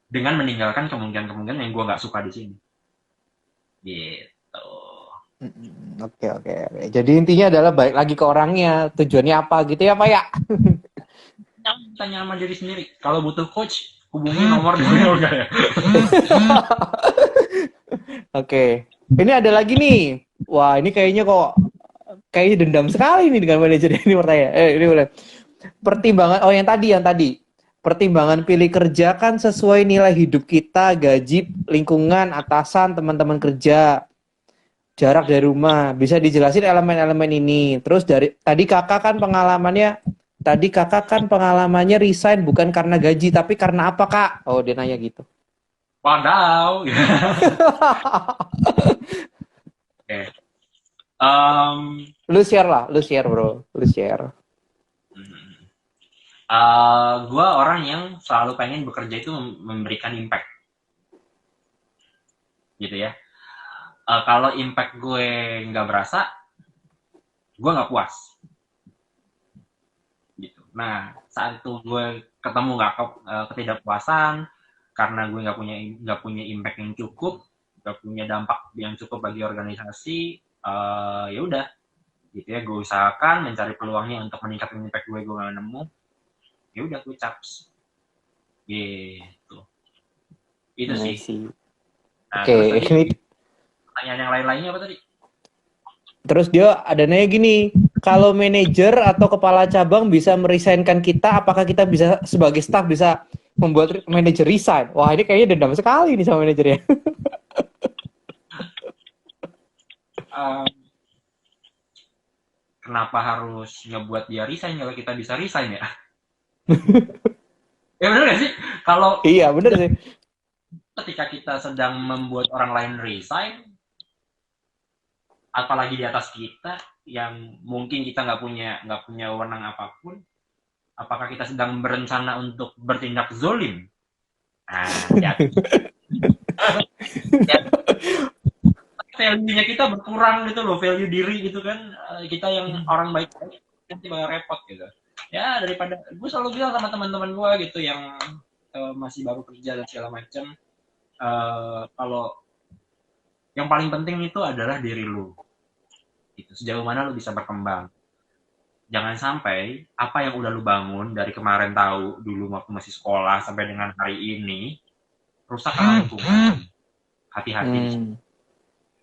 dengan meninggalkan kemungkinan-kemungkinan yang gue nggak suka di sini, gitu. Oke, oke, oke. Jadi intinya adalah balik lagi ke orangnya, tujuannya apa gitu ya Pak ya? Tanya sama diri sendiri. Kalau butuh coach, hubungi nomor dulu enggak ya? Oke. Ini ada lagi nih. Wah, ini kayaknya kok kayaknya dendam sekali nih dengan manajer ini pertanyaan. Ini boleh. Pertimbangan oh yang tadi pertimbangan pilih kerja kan sesuai nilai hidup kita, gaji, lingkungan, atasan, teman-teman kerja, jarak dari rumah. Bisa dijelasin elemen-elemen ini. Terus tadi kakak kan pengalamannya resign bukan karena gaji, tapi karena apa, Kak? Oh, dia nanya gitu. Wadaw. Oke. Lu share bro, lu share. Gue orang yang selalu pengen bekerja itu memberikan impact, gitu ya. Kalau impact gue nggak berasa, gue nggak puas, gitu. Nah, saat itu gue ketemu ketidakpuasan karena gue nggak punya impact yang cukup, nggak punya dampak yang cukup bagi organisasi, ya udah, gitu ya. Gue usahakan mencari peluangnya untuk meningkatkan impact gue nggak nemu, ya udah gue caps, gitu. Itu sih. Nah, Oke, terus tadi ini pertanyaan yang lain-lainnya apa tadi? terus dia ada nanya gini, kalau manajer atau kepala cabang bisa meresignkan kita, apakah kita bisa sebagai staff bisa membuat manajer resign? Wah, ini kayaknya dendam sekali nih sama manajernya. Kenapa harus ngebuat dia resign kalau kita bisa resign ya? Ya bener gak sih? Kalau Iya, bener sih. ketika kita sedang membuat orang lain resign, apalagi di atas kita yang mungkin kita nggak punya wewenang apapun, apakah kita sedang berencana untuk bertindak zolim? Nah, ya, ya value-nya kita berkurang gitu loh, value diri gitu kan. Kita yang orang baik-baik nanti bakal repot gitu. Ya daripada gue selalu bilang sama teman-teman gue gitu yang masih baru kerja dan segala macam, kalau yang paling penting itu adalah diri lu. Gitu. Sejauh mana lu bisa berkembang. Jangan sampai apa yang udah lu bangun dari kemarin tahu dulu waktu masih sekolah sampai dengan hari ini rusak karena lingkungan. Hati-hati.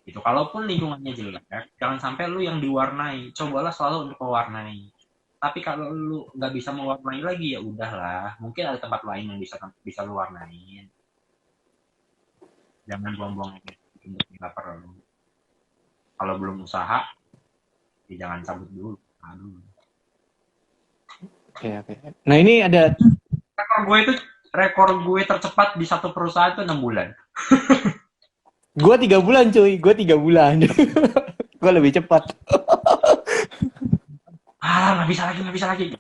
Gitu. Kalaupun lingkungannya jelek, jangan sampai lu yang diwarnai. Cobalah selalu untuk mewarnai. Tapi kalau lu nggak bisa mewarnai lagi ya udahlah. Mungkin ada tempat lain yang bisa lu warnain. Jangan buang-buang energi untuk nggak perlu. Kalau belum usaha, ya jangan cabut dulu. Aduh. Oke. Nah ini ada rekor gue tercepat di satu perusahaan itu 6 bulan. Gue 3 bulan cuy, gue 3 bulan. Gue lebih cepat. Nggak bisa lagi.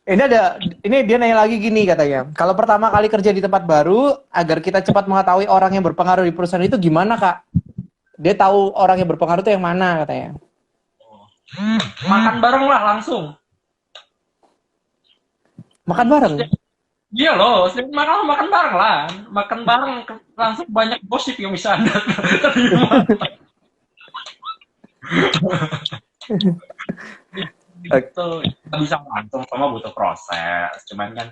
Ini dia nanya lagi gini katanya. Kalau pertama kali kerja di tempat baru, agar kita cepat mengetahui orang yang berpengaruh di perusahaan itu gimana, Kak? Dia tahu orang yang berpengaruh itu yang mana katanya. Makan bareng lah langsung. Makan bareng? Iya loh, makan bareng lah. Makan bareng langsung banyak gosip yang bisa Anda terima. Itu bisa langsung, sama butuh proses. Cuman kan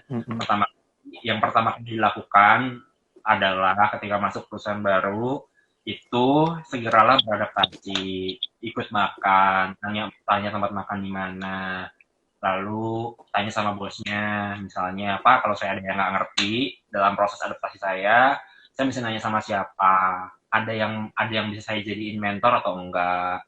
yang pertama dilakukan adalah ketika masuk perusahaan baru itu segeralah beradaptasi, ikut makan, tanya tempat makan di mana, lalu tanya sama bosnya, misalnya Pak, kalau saya ada yang nggak ngerti dalam proses adaptasi saya bisa nanya sama siapa, ada yang bisa saya jadiin mentor atau enggak.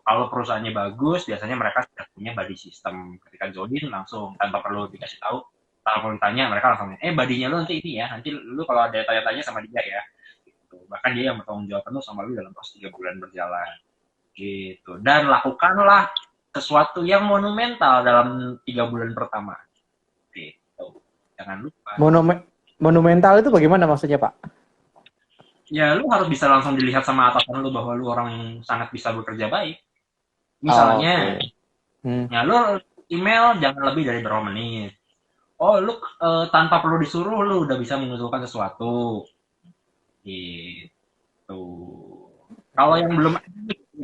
Kalau perusahaannya bagus, biasanya mereka sudah punya buddy system. Ketika join langsung tanpa perlu dikasih tahu, tanpa perlu ditanya, mereka langsung, badinya lu nanti ini ya, nanti lu kalau ada tanya-tanya sama dia ya. Gitu. Bahkan dia yang bertanggung jawab penuh sama lu dalam proses 3 bulan berjalan. Gitu. Dan lakukanlah sesuatu yang monumental dalam 3 bulan pertama. Gitu. Jangan lupa. Monumental itu bagaimana maksudnya, Pak? Ya, lu harus bisa langsung dilihat sama atasan lu bahwa lu orang yang sangat bisa bekerja baik. Misalnya, ya lu email jangan lebih dari berapa menit. Oh, lu tanpa perlu disuruh lu udah bisa mengusulkan sesuatu. Gitu. Kalau yang belum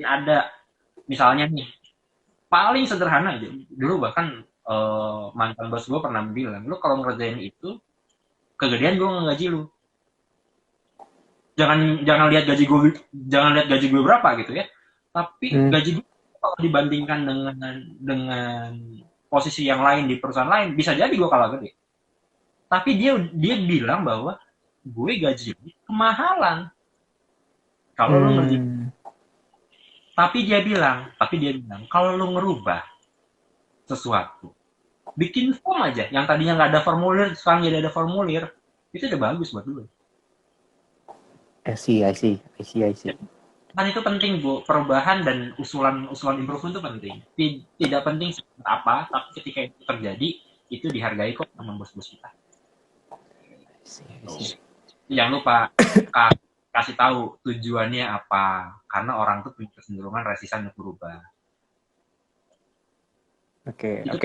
ada, misalnya nih, paling sederhana aja. Dulu bahkan mantan bos gue pernah bilang, lu kalau ngerjain itu, kegedean gue ngegaji lu. Jangan lihat gaji gue berapa gitu ya. Tapi gaji gue kalau dibandingkan dengan posisi yang lain di perusahaan lain, bisa jadi gue kalah gede. Tapi dia bilang bahwa gue gaji kemahalan kalau lu ngerjain. Hmm. Tapi dia bilang kalau lu ngerubah sesuatu, bikin form aja yang tadinya nggak ada formulir sekarang jadi ada formulir, itu udah bagus buat lu. I see. Kan itu penting bu, perubahan dan usulan improvement itu penting. Tidak penting apa, tapi ketika itu terjadi itu dihargai kok sama bos-bos kita. I Tuh. see. Jangan lupa kasih tahu tujuannya apa, karena orang tuh punya kecenderungan resisan untuk berubah. Oke. Itu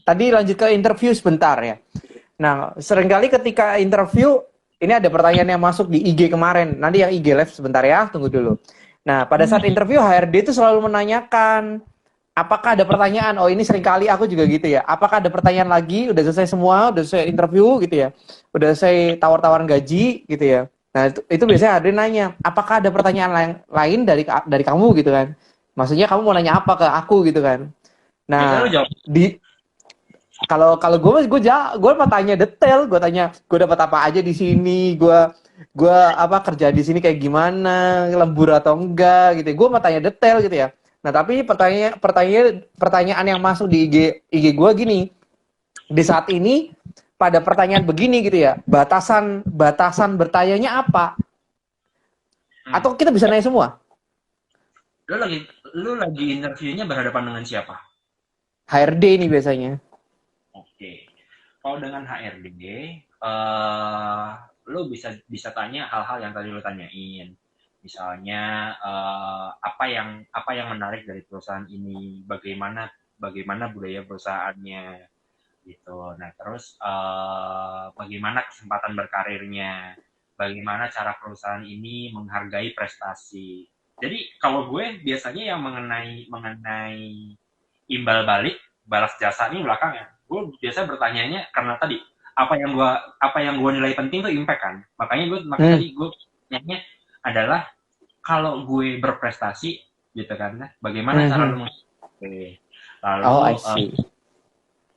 Tadi lanjut ke interview sebentar ya. Nah, seringkali ketika interview, ini ada pertanyaan yang masuk di IG kemarin. Nanti yang IG live sebentar ya, tunggu dulu. Nah, pada saat interview, HRD itu selalu menanyakan, apakah ada pertanyaan? Oh, ini seringkali aku juga gitu ya. Apakah ada pertanyaan lagi? Udah selesai semua, udah selesai interview gitu ya. Udah selesai tawar-tawaran gaji gitu ya. Nah, itu biasanya HRD nanya, apakah ada pertanyaan lain dari kamu gitu kan? Maksudnya kamu mau nanya apa ke aku gitu kan? biasanya lu Nah, jawab. kalau gue mau tanya detail, gue tanya gue dapat apa aja di sini, gue apa kerja di sini kayak gimana, lembur atau enggak gitu. Gue mau tanya detail gitu ya. Nah, tapi pertanyaan yang masuk di IG gue gini, di saat ini pada pertanyaan begini gitu ya, batasan bertanyanya apa? Atau kita bisa nanya semua? Lu lagi lu lagi interviewnya berhadapan dengan siapa? HRD ini biasanya. Oke. Kalau dengan HRD, lu bisa tanya hal-hal yang tadi lu tanyain. Misalnya apa yang menarik dari perusahaan ini, bagaimana budaya perusahaannya gitu. Nah, terus bagaimana kesempatan berkarirnya, bagaimana cara perusahaan ini menghargai prestasi. Jadi kalau gue biasanya yang mengenai imbal balik, balas jasa ini belakangnya. Gue biasa bertanyanya karena tadi apa yang gue nilai penting tuh impact kan. Makanya tadi gue nanya adalah kalau gue berprestasi gitu kan, bagaimana cara lu lalu Oh, I see.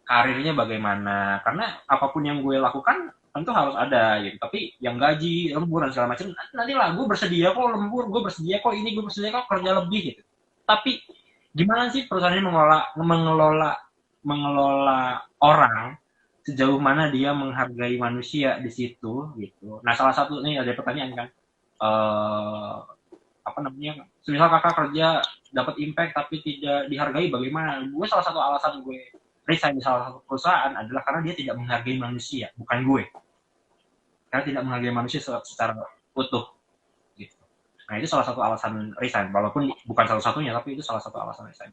karirnya bagaimana, karena apapun yang gue lakukan tentu harus ada gitu, tapi yang gaji lembur dan segala macam nanti lah, gue bersedia kok lembur, gue bersedia kok ini, gue bersedia kok kerja lebih gitu, tapi gimana sih perusahaan ini mengelola orang, sejauh mana dia menghargai manusia di situ gitu. Nah, salah satu nih ada pertanyaan kan, apa namanya, misal kakak kerja dapat impact tapi tidak dihargai, bagaimana? Gue salah satu alasan gue resign di salah satu perusahaan adalah karena dia tidak menghargai manusia, bukan gue. Karena tidak menghargai manusia secara utuh. Gitu. Nah, itu salah satu alasan resign, walaupun bukan satu-satunya, tapi itu salah satu alasan resign.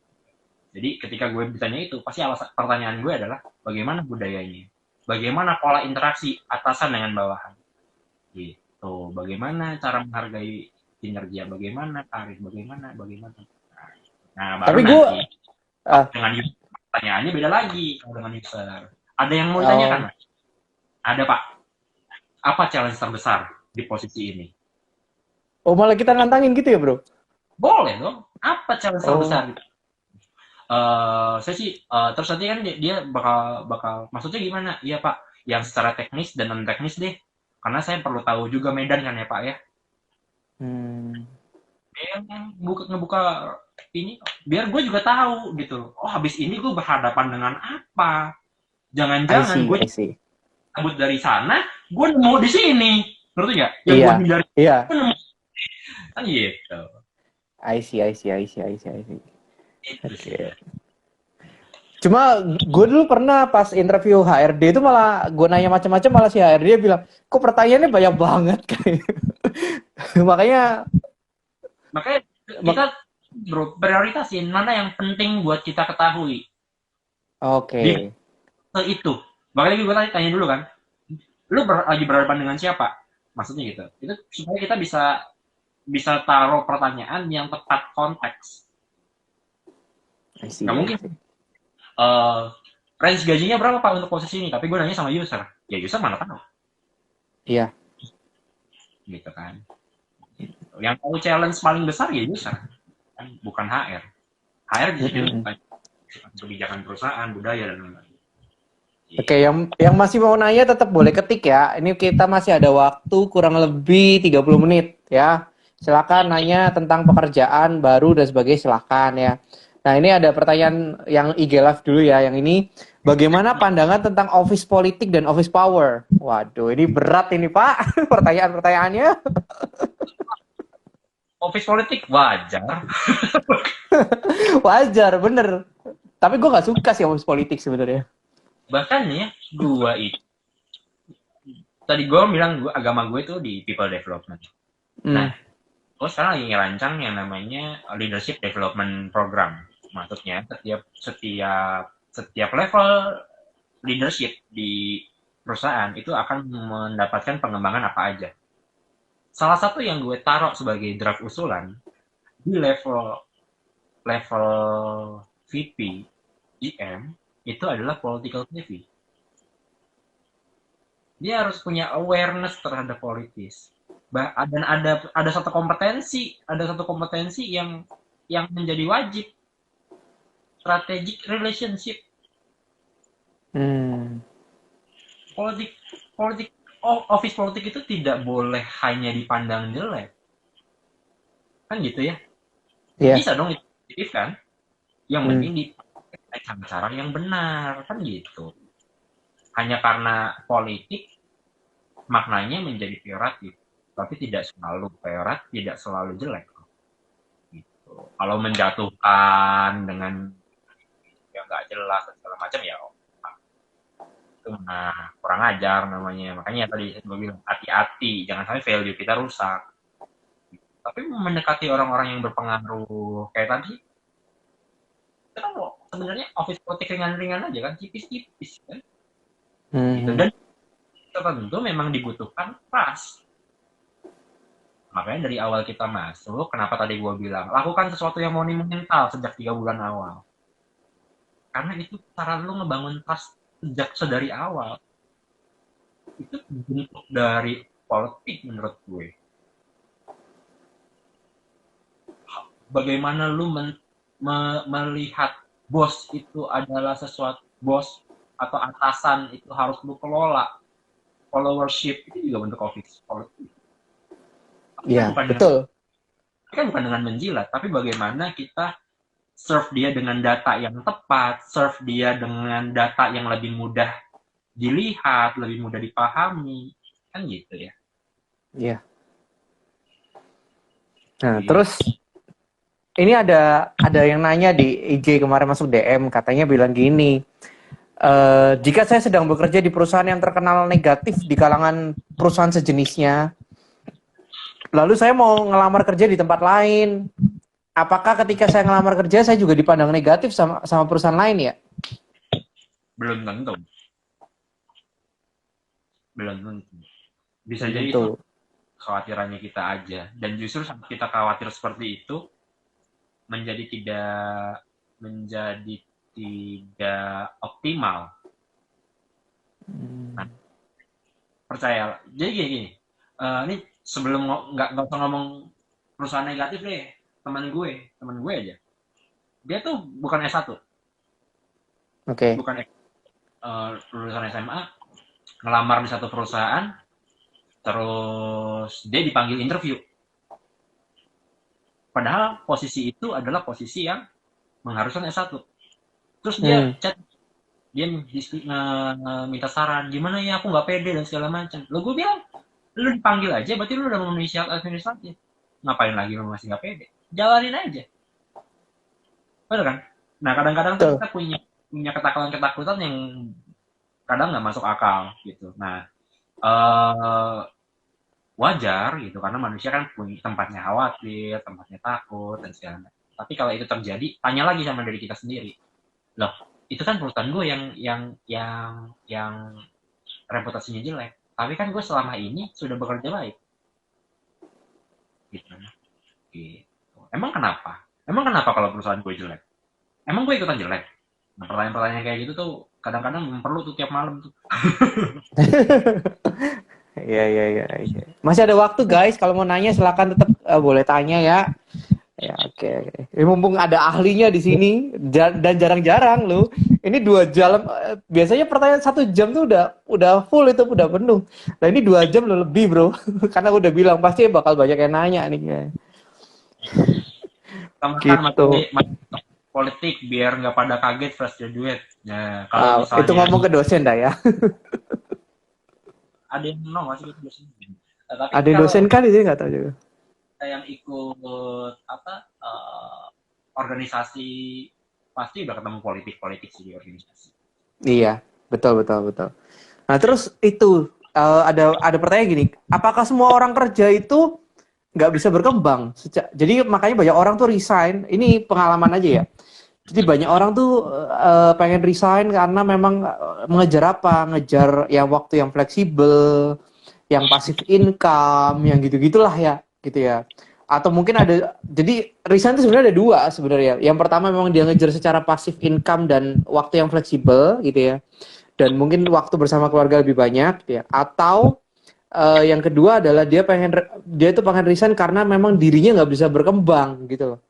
Jadi ketika gue ditanya itu, pasti pertanyaan gue adalah bagaimana budayanya, bagaimana pola interaksi atasan dengan bawahan, gitu. Bagaimana cara menghargai kinerja, bagaimana karir, bagaimana. Nah, baru Tapi gue nanti dengan pertanyaannya beda lagi kalau dengan user. Ada yang mau ditanyakan? Ada, Pak. Apa challenge terbesar di posisi ini? Oh, malah kita nantangin gitu ya, bro? Boleh dong. Apa challenge terbesar? Saya sih terus nanti kan dia bakal maksudnya gimana? Iya, Pak, yang secara teknis dan non teknis deh. Karena saya perlu tahu juga Medan kan ya, Pak ya. Ngebuka ini biar gue juga tahu gitu. Oh, habis ini gue berhadapan dengan apa? Jangan-jangan gue cabut dari sana, gue nemu di sini. Ngerti nggak? Yang gue hindari. Iya. Kan gitu. I see. Okay. Cuma gue dulu pernah pas interview HRD itu malah gue nanya macam-macam, malah si HRD bilang, kok pertanyaannya banyak banget kayak. Makanya kita bro prioritasin mana yang penting buat kita ketahui. Oke. Itu. Makanya gue tanya dulu kan, lu lagi berhadapan dengan siapa? Maksudnya gitu. Itu supaya kita bisa taruh pertanyaan yang tepat konteks. Nggak mungkin. Range gajinya berapa Pak untuk posisi ini? Tapi gue nanya sama user. Ya user mana tahu. Iya. Gitu kan. Yang tahu challenge paling besar ya user. Bukan HR. HR bisa kebijakan perusahaan, budaya dan lain-lain. Oke, yang masih mau nanya tetap boleh ketik ya. Ini kita masih ada waktu kurang lebih 30 menit ya. Silakan nanya tentang pekerjaan baru dan sebagainya, silakan ya. Nah, ini ada pertanyaan yang IG Live dulu ya. Yang ini, bagaimana pandangan tentang office politik dan office power? Waduh, ini berat ini Pak, pertanyaan-pertanyaannya. Office politik wajar. Wajar, bener. Tapi gue nggak suka sih office politik sebenarnya. Bahkan ya, tadi gue bilang agama gue itu di people development. Nah, gue sekarang lagi ngerancang yang namanya leadership development program. Maksudnya setiap level leadership di perusahaan itu akan mendapatkan pengembangan apa aja. Salah satu yang gue taruh sebagai draft usulan di level VP, GM itu adalah political savvy. Dia harus punya awareness terhadap politis. Dan ada satu kompetensi yang menjadi wajib, strategic relationship. Office politik itu tidak boleh hanya dipandang jelek, kan gitu ya? Yeah. Bisa dong itu positif kan? Yang penting dipakai cara yang benar, kan gitu. Hanya karena politik maknanya menjadi peyoratif, tapi tidak selalu peyoratif, tidak selalu jelek. Gitu. Kalau menjatuhkan dengan yang nggak jelas dan segala macam ya, itu kurang ajar namanya. Makanya tadi gue bilang hati-hati, jangan sampai value kita rusak. Tapi mendekati orang-orang yang berpengaruh kayak tadi, itu kan sebenarnya office politik ringan-ringan aja kan, tipis-tipis kan. Gitu. Dan tertentu memang dibutuhkan trust. Makanya dari awal kita masuk, kenapa tadi gue bilang lakukan sesuatu yang monumental sejak 3 bulan awal. Karena itu cara lu ngebangun trust sejak sedari awal. Itu bentuk dari politik menurut gue. Bagaimana lu melihat bos itu adalah sesuatu, bos atau atasan itu harus lu kelola. Followership itu juga bentuk office politik. Iya, betul. Kan bukan dengan menjilat, tapi bagaimana kita serve dia dengan data yang tepat, serve dia dengan data yang lebih mudah dilihat, lebih mudah dipahami, kan gitu ya. Iya. Nah, terus ini ada yang nanya di IG kemarin masuk DM, katanya bilang gini, jika saya sedang bekerja di perusahaan yang terkenal negatif di kalangan perusahaan sejenisnya, lalu saya mau ngelamar kerja di tempat lain, apakah ketika saya ngelamar kerja saya juga dipandang negatif sama perusahaan lain ya? Belum tentu. Bisa jadi itu khawatirannya kita aja. Dan justru saat kita khawatir seperti itu, menjadi tidak optimal. Nah, percaya. Jadi gini, ini sebelum nggak usah ngomong perusahaan negatif deh, teman gue aja, dia tuh bukan S1, bukan lulusan SMA, ngelamar di satu perusahaan, terus dia dipanggil interview, padahal posisi itu adalah posisi yang mengharuskan S1. Terus dia chat, dia minta saran, gimana ya aku nggak pede dan segala macam. Lo gue bilang, lu dipanggil aja, berarti lu udah memenuhi syarat administratif. Ngapain lagi lu masih nggak pede? Jalanin aja. Betul kan? Nah, kadang-kadang tuh kita punya ketakutan-ketakutan yang kadang nggak masuk akal gitu. Nah, wajar gitu, karena manusia kan punya tempatnya khawatir, tempatnya takut dan segala macam. Tapi kalau itu terjadi, tanya lagi sama diri kita sendiri. Loh, itu kan perusahaan gue yang reputasinya jelek. Tapi kan gue selama ini sudah bekerja baik. Gitu. Emang kenapa kalau perusahaan gue jelek? Emang gue ikutan jelek? Nah, pertanyaan-pertanyaan kayak gitu tuh kadang-kadang perlu tuh tiap malam tuh. Iya. Masih ada waktu guys, kalau mau nanya silakan tetap boleh tanya ya. Ya, Oke, oke. Mumpung ada ahlinya di sini dan jarang-jarang loh. Ini 2 jam, biasanya pertanyaan 1 jam tuh udah full itu udah penuh. Nah ini 2 jam loh lebih bro, karena udah bilang pasti bakal banyak yang nanya nih kayak. Sama kan Gitu. materi politik biar nggak pada kaget fresh graduate. Nah, kalau Itu misalnya ngomong ke dosen dah ya. ada yang no masih itu dosen. Tapi Ada yang kalau dosen kan di sini nggak tahu juga. yang ikut apa organisasi pasti udah ketemu politik-politik sih di organisasi. Iya, betul betul betul. Nah terus itu ada pertanyaan gini, apakah semua orang kerja itu nggak bisa berkembang? Jadi makanya banyak orang tuh resign. Ini pengalaman aja ya. Jadi banyak orang tuh pengen resign karena memang mengejar apa? Ngejar ya waktu yang fleksibel, yang pasif income, yang gitu-gitulah ya, gitu ya. Atau mungkin ada, jadi resign itu sebenarnya ada dua sebenarnya. Yang pertama memang dia ngejar secara pasif income dan waktu yang fleksibel gitu ya. Dan mungkin waktu bersama keluarga lebih banyak gitu ya. Atau yang kedua adalah dia itu pengen resign karena memang dirinya nggak bisa berkembang gitu loh.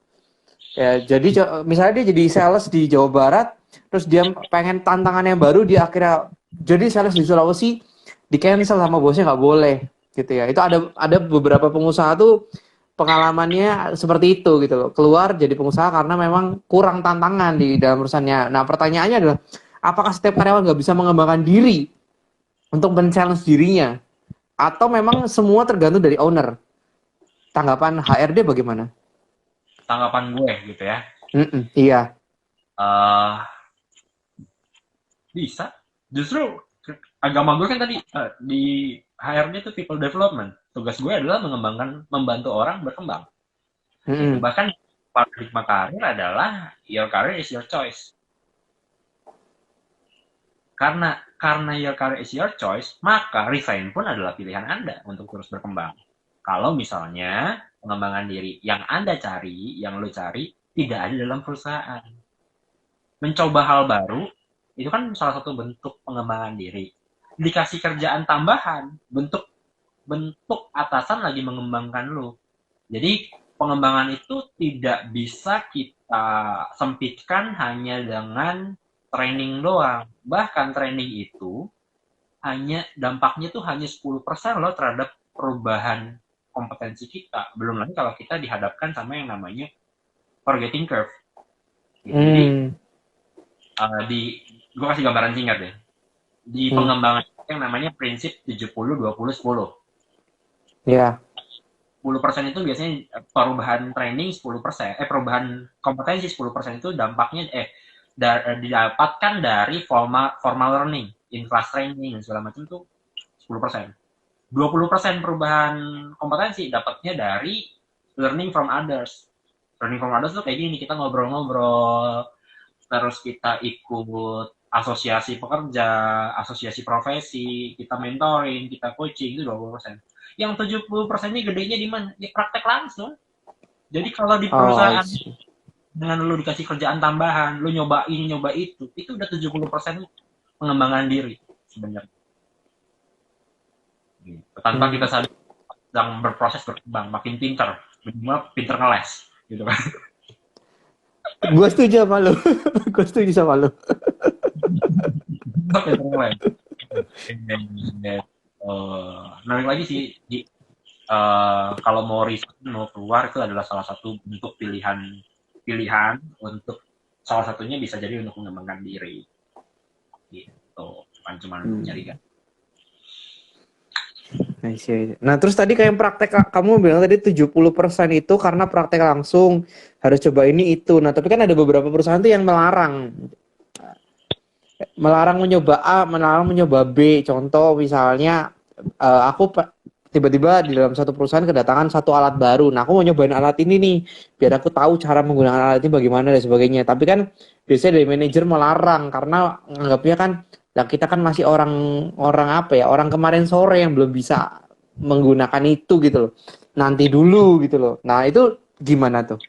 Ya, jadi misalnya dia jadi sales di Jawa Barat, terus dia pengen tantangan yang baru, dia akhirnya jadi sales di Sulawesi, di cancel sama bosnya nggak boleh, gitu ya. Itu ada beberapa pengusaha tuh pengalamannya seperti itu gitu loh. Keluar jadi pengusaha karena memang kurang tantangan di dalam perusahaannya. Nah pertanyaannya adalah, apakah setiap karyawan nggak bisa mengembangkan diri untuk men-challenge dirinya, atau memang semua tergantung dari owner? Tanggapan HRD bagaimana? Tanggapan gue gitu ya. Iya. eh Bisa. Justru agama gue kan tadi di HRD itu people development. Tugas gue adalah mengembangkan, membantu orang berkembang. Gitu. Mm-mm. Bahkan paradigma karir adalah your career is your choice. Karena your career is your choice, maka resign pun adalah pilihan Anda untuk terus berkembang. Kalau misalnya pengembangan diri yang Anda cari, yang lo cari, tidak ada dalam perusahaan. Mencoba hal baru, itu kan salah satu bentuk pengembangan diri. Dikasih kerjaan tambahan, bentuk bentuk atasan lagi mengembangkan lo. Jadi pengembangan itu tidak bisa kita sempitkan hanya dengan training doang. Bahkan training itu hanya dampaknya tuh hanya 10% loh terhadap perubahan kompetensi kita. Belum lagi kalau kita dihadapkan sama yang namanya forgetting curve. Gitu. Jadi Hmm. gue kasih gambaran singkat deh. Di Hmm. pengembangan yang namanya prinsip 70-20-10. Ya. 10% itu biasanya perubahan training 10%, perubahan kompetensi 10% itu dampaknya didapatkan dari formal learning, in class training dan segala macam itu 10%. 20% perubahan kompetensi dapatnya dari learning from others. Learning from others tuh kayak gini, kita ngobrol-ngobrol, terus kita ikut asosiasi pekerja, asosiasi profesi, kita mentoring, kita coaching, itu 20%. Yang 70%-nya gedenya di mana? Di praktek langsung. Jadi kalau di Oh, I perusahaan see. dengan lu dikasih kerjaan tambahan, lu nyoba ini, nyoba itu udah 70% pengembangan diri sebenarnya. Gitu. Tanpa kita Hmm. sadar sedang berproses berkembang, makin pinter, minimal pinter ngeles, gitu kan. Gue setuju sama lu. Gue setuju sama lu. Pinter ngeles. Narik lagi sih, kalau mau resign, mau keluar itu adalah salah satu bentuk pilihan untuk salah satunya bisa jadi untuk mengembangkan diri gitu, bukan cuma untuk nyari gaji. Nah, terus tadi kayak praktek kamu bilang tadi 70% itu karena praktek langsung harus coba ini itu. Nah, tapi kan ada beberapa perusahaan tuh yang melarang. Melarang mencoba A, melarang mencoba B. Contoh misalnya aku tiba-tiba di dalam satu perusahaan kedatangan satu alat baru. Nah, aku mau nyobain alat ini nih, biar aku tahu cara menggunakan alat ini bagaimana dan sebagainya. Tapi kan biasanya dari manajer melarang karena anggapnya kan, lah kita kan masih orang orang apa ya, orang kemarin sore yang belum bisa menggunakan itu gitu loh. Nanti dulu gitu loh. Nah, itu gimana tuh?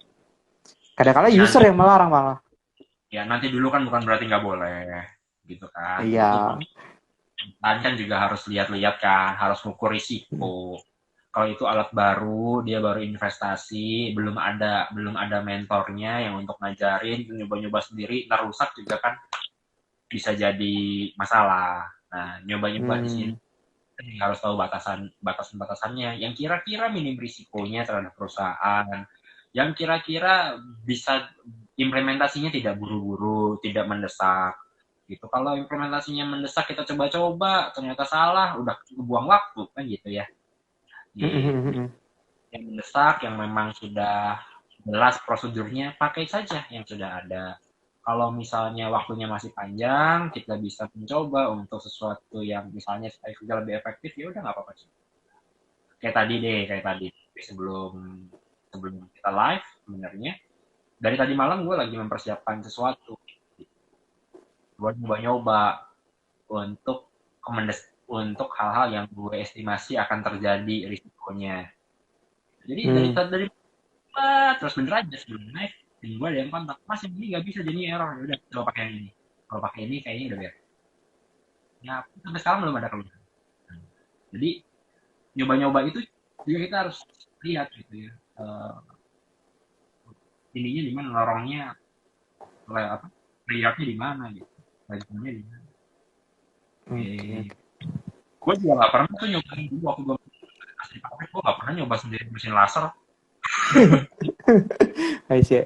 Kadang-kadang user Nanti yang melarang malah. ya nanti dulu kan bukan berarti nggak boleh gitu kan. Iya. Itu kan juga harus lihat-lihat kan, harus mengukur risiko. kalau itu alat baru, dia baru investasi, belum ada mentornya yang untuk ngajarin, nyoba-nyoba sendiri, ntar rusak juga kan bisa jadi masalah. Nah, nyoba-nyoba di sini Hmm. harus tahu batasan-batasannya, yang kira-kira minim risikonya terhadap perusahaan, yang kira-kira bisa implementasinya tidak buru-buru, tidak mendesak. Gitu. Kalau implementasinya mendesak kita coba-coba, ternyata salah, udah buang waktu kan gitu ya. Gitu. Yang mendesak, yang memang sudah jelas prosedurnya, pakai saja yang sudah ada. Kalau misalnya waktunya masih panjang, kita bisa mencoba untuk sesuatu yang misalnya supaya lebih efektif, ya udah nggak apa-apa sih. Kayak tadi sebelum sebelum kita live sebenarnya. Dari tadi malam gue lagi mempersiapkan sesuatu. Gue nyoba-nyoba untuk untuk hal-hal yang gue estimasi akan terjadi risikonya. Jadi Hmm. dari terus bener aja sebelum naik, dan gue ada yang kontak, mas yang ini nggak bisa jadi error, ya udah coba pakai yang ini. Kalau pakai ini kayaknya udah biar. Ya sampai sekarang belum ada keluhan. Jadi nyoba-nyoba itu juga kita harus lihat gitu ya. Ininya di mana, lorongnya, apa, layarnya di mana gitu, lasernya di mana. Oke, Eh, oke. gue juga nggak pernah tuh nyobain dulu waktu gue asli praktek, gue nggak pernah nyoba sendiri mesin laser. I see.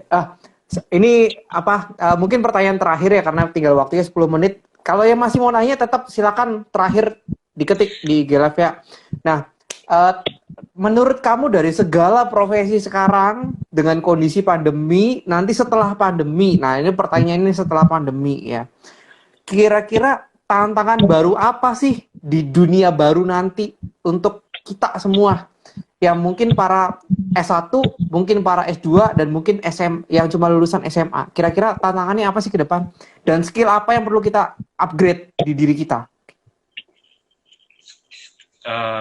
Ini apa? Mungkin pertanyaan terakhir ya karena tinggal waktunya 10 menit. Kalau yang masih mau nanya tetap silakan terakhir diketik di IG Live ya. Nah, eh, menurut kamu dari segala profesi sekarang dengan kondisi pandemi, nanti setelah pandemi. Nah, ini pertanyaan ini setelah pandemi ya. Kira-kira tantangan baru apa sih di dunia baru nanti untuk kita semua? Yang mungkin para S1, mungkin para S2, dan mungkin yang cuma lulusan SMA. Kira-kira tantangannya apa sih ke depan? Dan skill apa yang perlu kita upgrade di diri kita?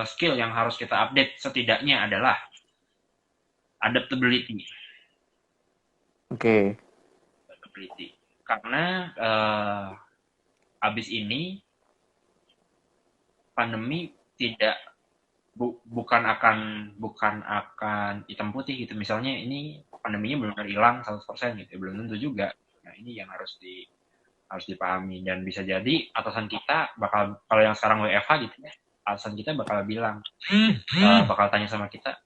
Skill yang harus kita update setidaknya adalah adaptability. Oke. Adaptability. Karena abis ini pandemi tidak bukan akan hitam putih gitu. Misalnya ini pandeminya belum hilang 100% gitu, belum tentu juga. Nah, ini yang harus dipahami, dan bisa jadi atasan kita bakal, kalau yang sekarang WFH gitu ya, atasan kita bakal bilang, bakal tanya sama kita,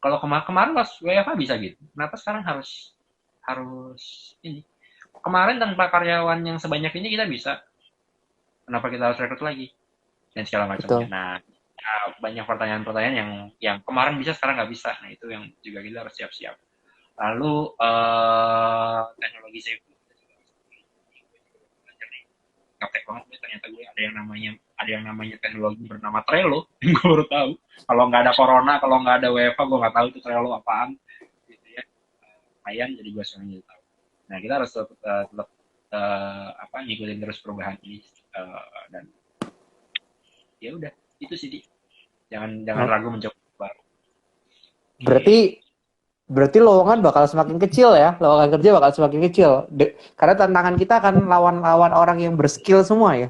kalau kemarin pas WFH bisa gitu, kenapa sekarang harus harus ini, kemarin tanpa karyawan yang sebanyak ini kita bisa, kenapa kita harus rekrut lagi, dan segala macamnya. Betul. Nah, banyak pertanyaan-pertanyaan yang kemarin bisa sekarang nggak bisa. Nah, itu yang juga kita harus siap-siap. Lalu teknologi safety, kaptek banget nih, ternyata gue ada yang namanya teknologi bernama Trello. Gue baru tahu. Kalau nggak ada corona, kalau nggak ada WFH, gue nggak tahu itu Trello apaan gitu ya. Lumayan, jadi gue sekarang jadi tahu. Nah, kita harus tetap ngikutin terus perubahan ini, dan ya udah, itu sih, jangan jangan Oh, ragu mencoba baru. berarti Oke. berarti lowongan bakal semakin kecil ya, lowongan kerja bakal semakin kecil. Karena tantangan kita akan lawan-lawan orang yang berskill semua ya.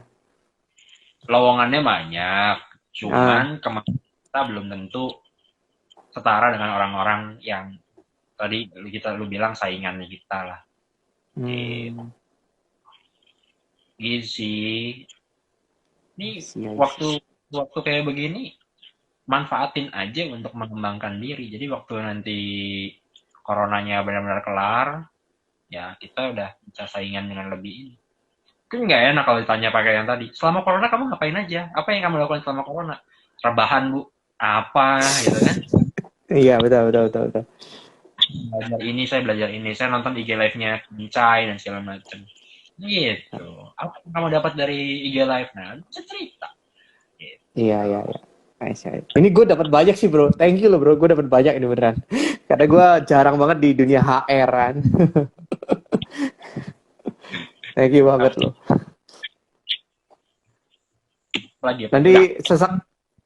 Lowongannya banyak, Nah, cuman kemampuan kita belum tentu setara dengan orang-orang yang tadi lu bilang saingannya kita lah. Gitu, hmm, gitu sih. Ini I see, I see. waktu waktu kayak begini, manfaatin aja untuk mengembangkan diri. Jadi waktu nanti coronanya benar-benar kelar, ya kita udah bisa saingan dengan lebih ini. Kan nggak enak kalau ditanya pakai yang tadi. Selama corona kamu ngapain aja? Apa yang kamu lakukan selama corona? Rebahan, Bu. Apa gitu kan? Iya, betul, betul, betul, betul. Saya nonton IG live-nya Kincai dan segala macam. Gitu. Apa yang kamu dapat dari IG live? Nah, bisa cerita. Iya, Gitu. iya, iya. Nice, nice. Ini gue dapat banyak sih bro. Thank you loh bro. Gue dapat banyak ini beneran. Karena gue jarang banget di dunia HR kan. Thank you banget loh. Lagi apa? Udah.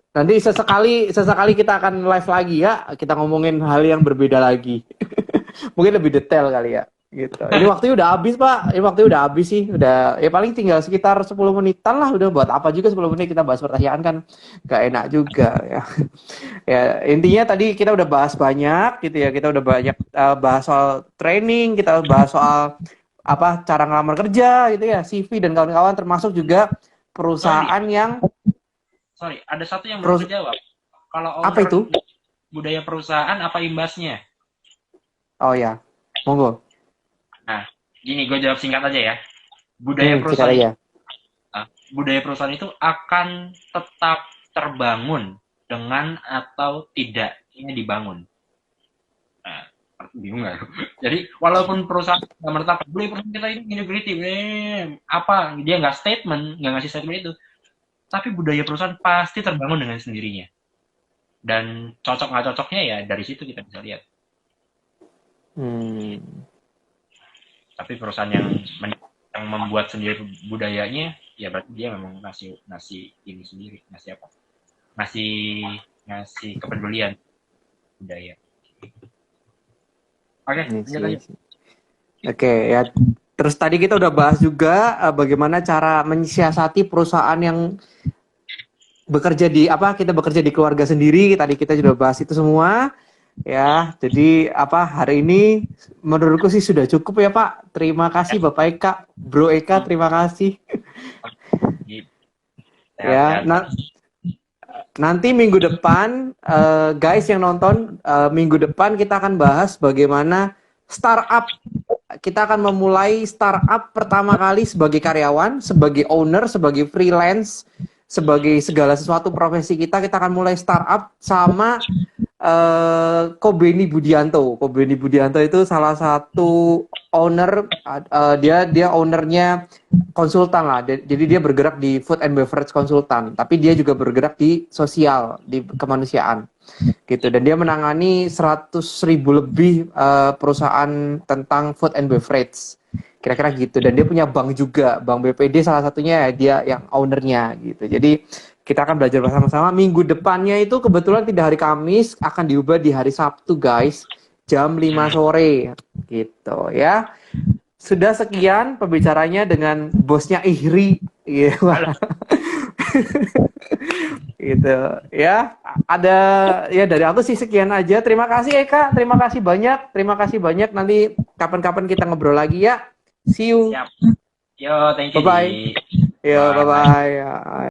Nanti sesekali kita akan live lagi ya. Kita ngomongin hal yang berbeda lagi. Mungkin lebih detail kali ya. Gitu. Ini waktunya udah habis, Pak. Ini waktunya udah habis sih. Udah ya paling tinggal sekitar 10 menitan lah. Udah buat apa juga 10 menit kita bahas pertanyaan kan gak enak juga ya. Ya, intinya tadi kita udah bahas banyak gitu ya. Kita udah banyak bahas soal training, kita bahas soal apa cara ngelamar kerja gitu ya, CV dan kawan-kawan termasuk juga Sorry, perusahaan yang ada satu yang belum terjawab. Kalau apa owner itu? budaya perusahaan apa imbasnya? Oh ya, monggo. Nah, gini gue jawab singkat aja ya. Budaya Singkat perusahaan itu aja. budaya perusahaan itu akan tetap terbangun dengan atau tidaknya dibangun. Nah, bingung nggak? Jadi walaupun perusahaan nggak menetapkan, boleh perusahaan kita ini integratif, apa dia nggak statement, nggak ngasih statement itu, tapi budaya perusahaan pasti terbangun dengan sendirinya. Dan cocok nggak cocoknya ya dari situ kita bisa lihat. Hmm. Tapi perusahaan yang membuat sendiri budayanya, ya berarti dia memang ngasih ini sendiri, ngasih apa? Ngasih kepedulian budaya. Oke, lanjut aja. Oke, ya. Terus tadi kita udah bahas juga bagaimana cara mensiasati perusahaan yang kita bekerja di keluarga sendiri. Tadi kita sudah bahas itu semua. Ya, jadi hari ini menurutku sih sudah cukup ya Pak. Terima kasih Bapak Eka, Bro Eka, terima kasih. Ya, nanti minggu depan, guys yang nonton, minggu depan kita akan bahas bagaimana startup. Kita akan memulai startup pertama kali sebagai karyawan, sebagai owner, sebagai freelance, sebagai segala sesuatu profesi kita akan mulai startup sama Kobeni Budianto. Kobeni Budianto itu salah satu owner, dia ownernya konsultan lah. Jadi dia bergerak di food and beverage konsultan, tapi dia juga bergerak di sosial, di kemanusiaan gitu. Dan dia menangani 100.000 lebih perusahaan tentang food and beverage. Kira-kira gitu. Dan dia punya bank juga, Bank BPD salah satunya dia yang ownernya gitu. Jadi kita akan belajar bersama-sama. Minggu depannya itu kebetulan tidak hari Kamis, akan diubah di hari Sabtu, guys. Jam 5 sore. Gitu ya. Sudah sekian pembicaranya dengan bosnya Ihri. Gitu. Gitu ya. Ada ya dari aku sih sekian aja. Terima kasih Eka, terima kasih banyak. Terima kasih banyak. Nanti kapan-kapan kita ngobrol lagi ya. See you. Siap. Yo, thank you. Bye-bye. Yo, bye-bye.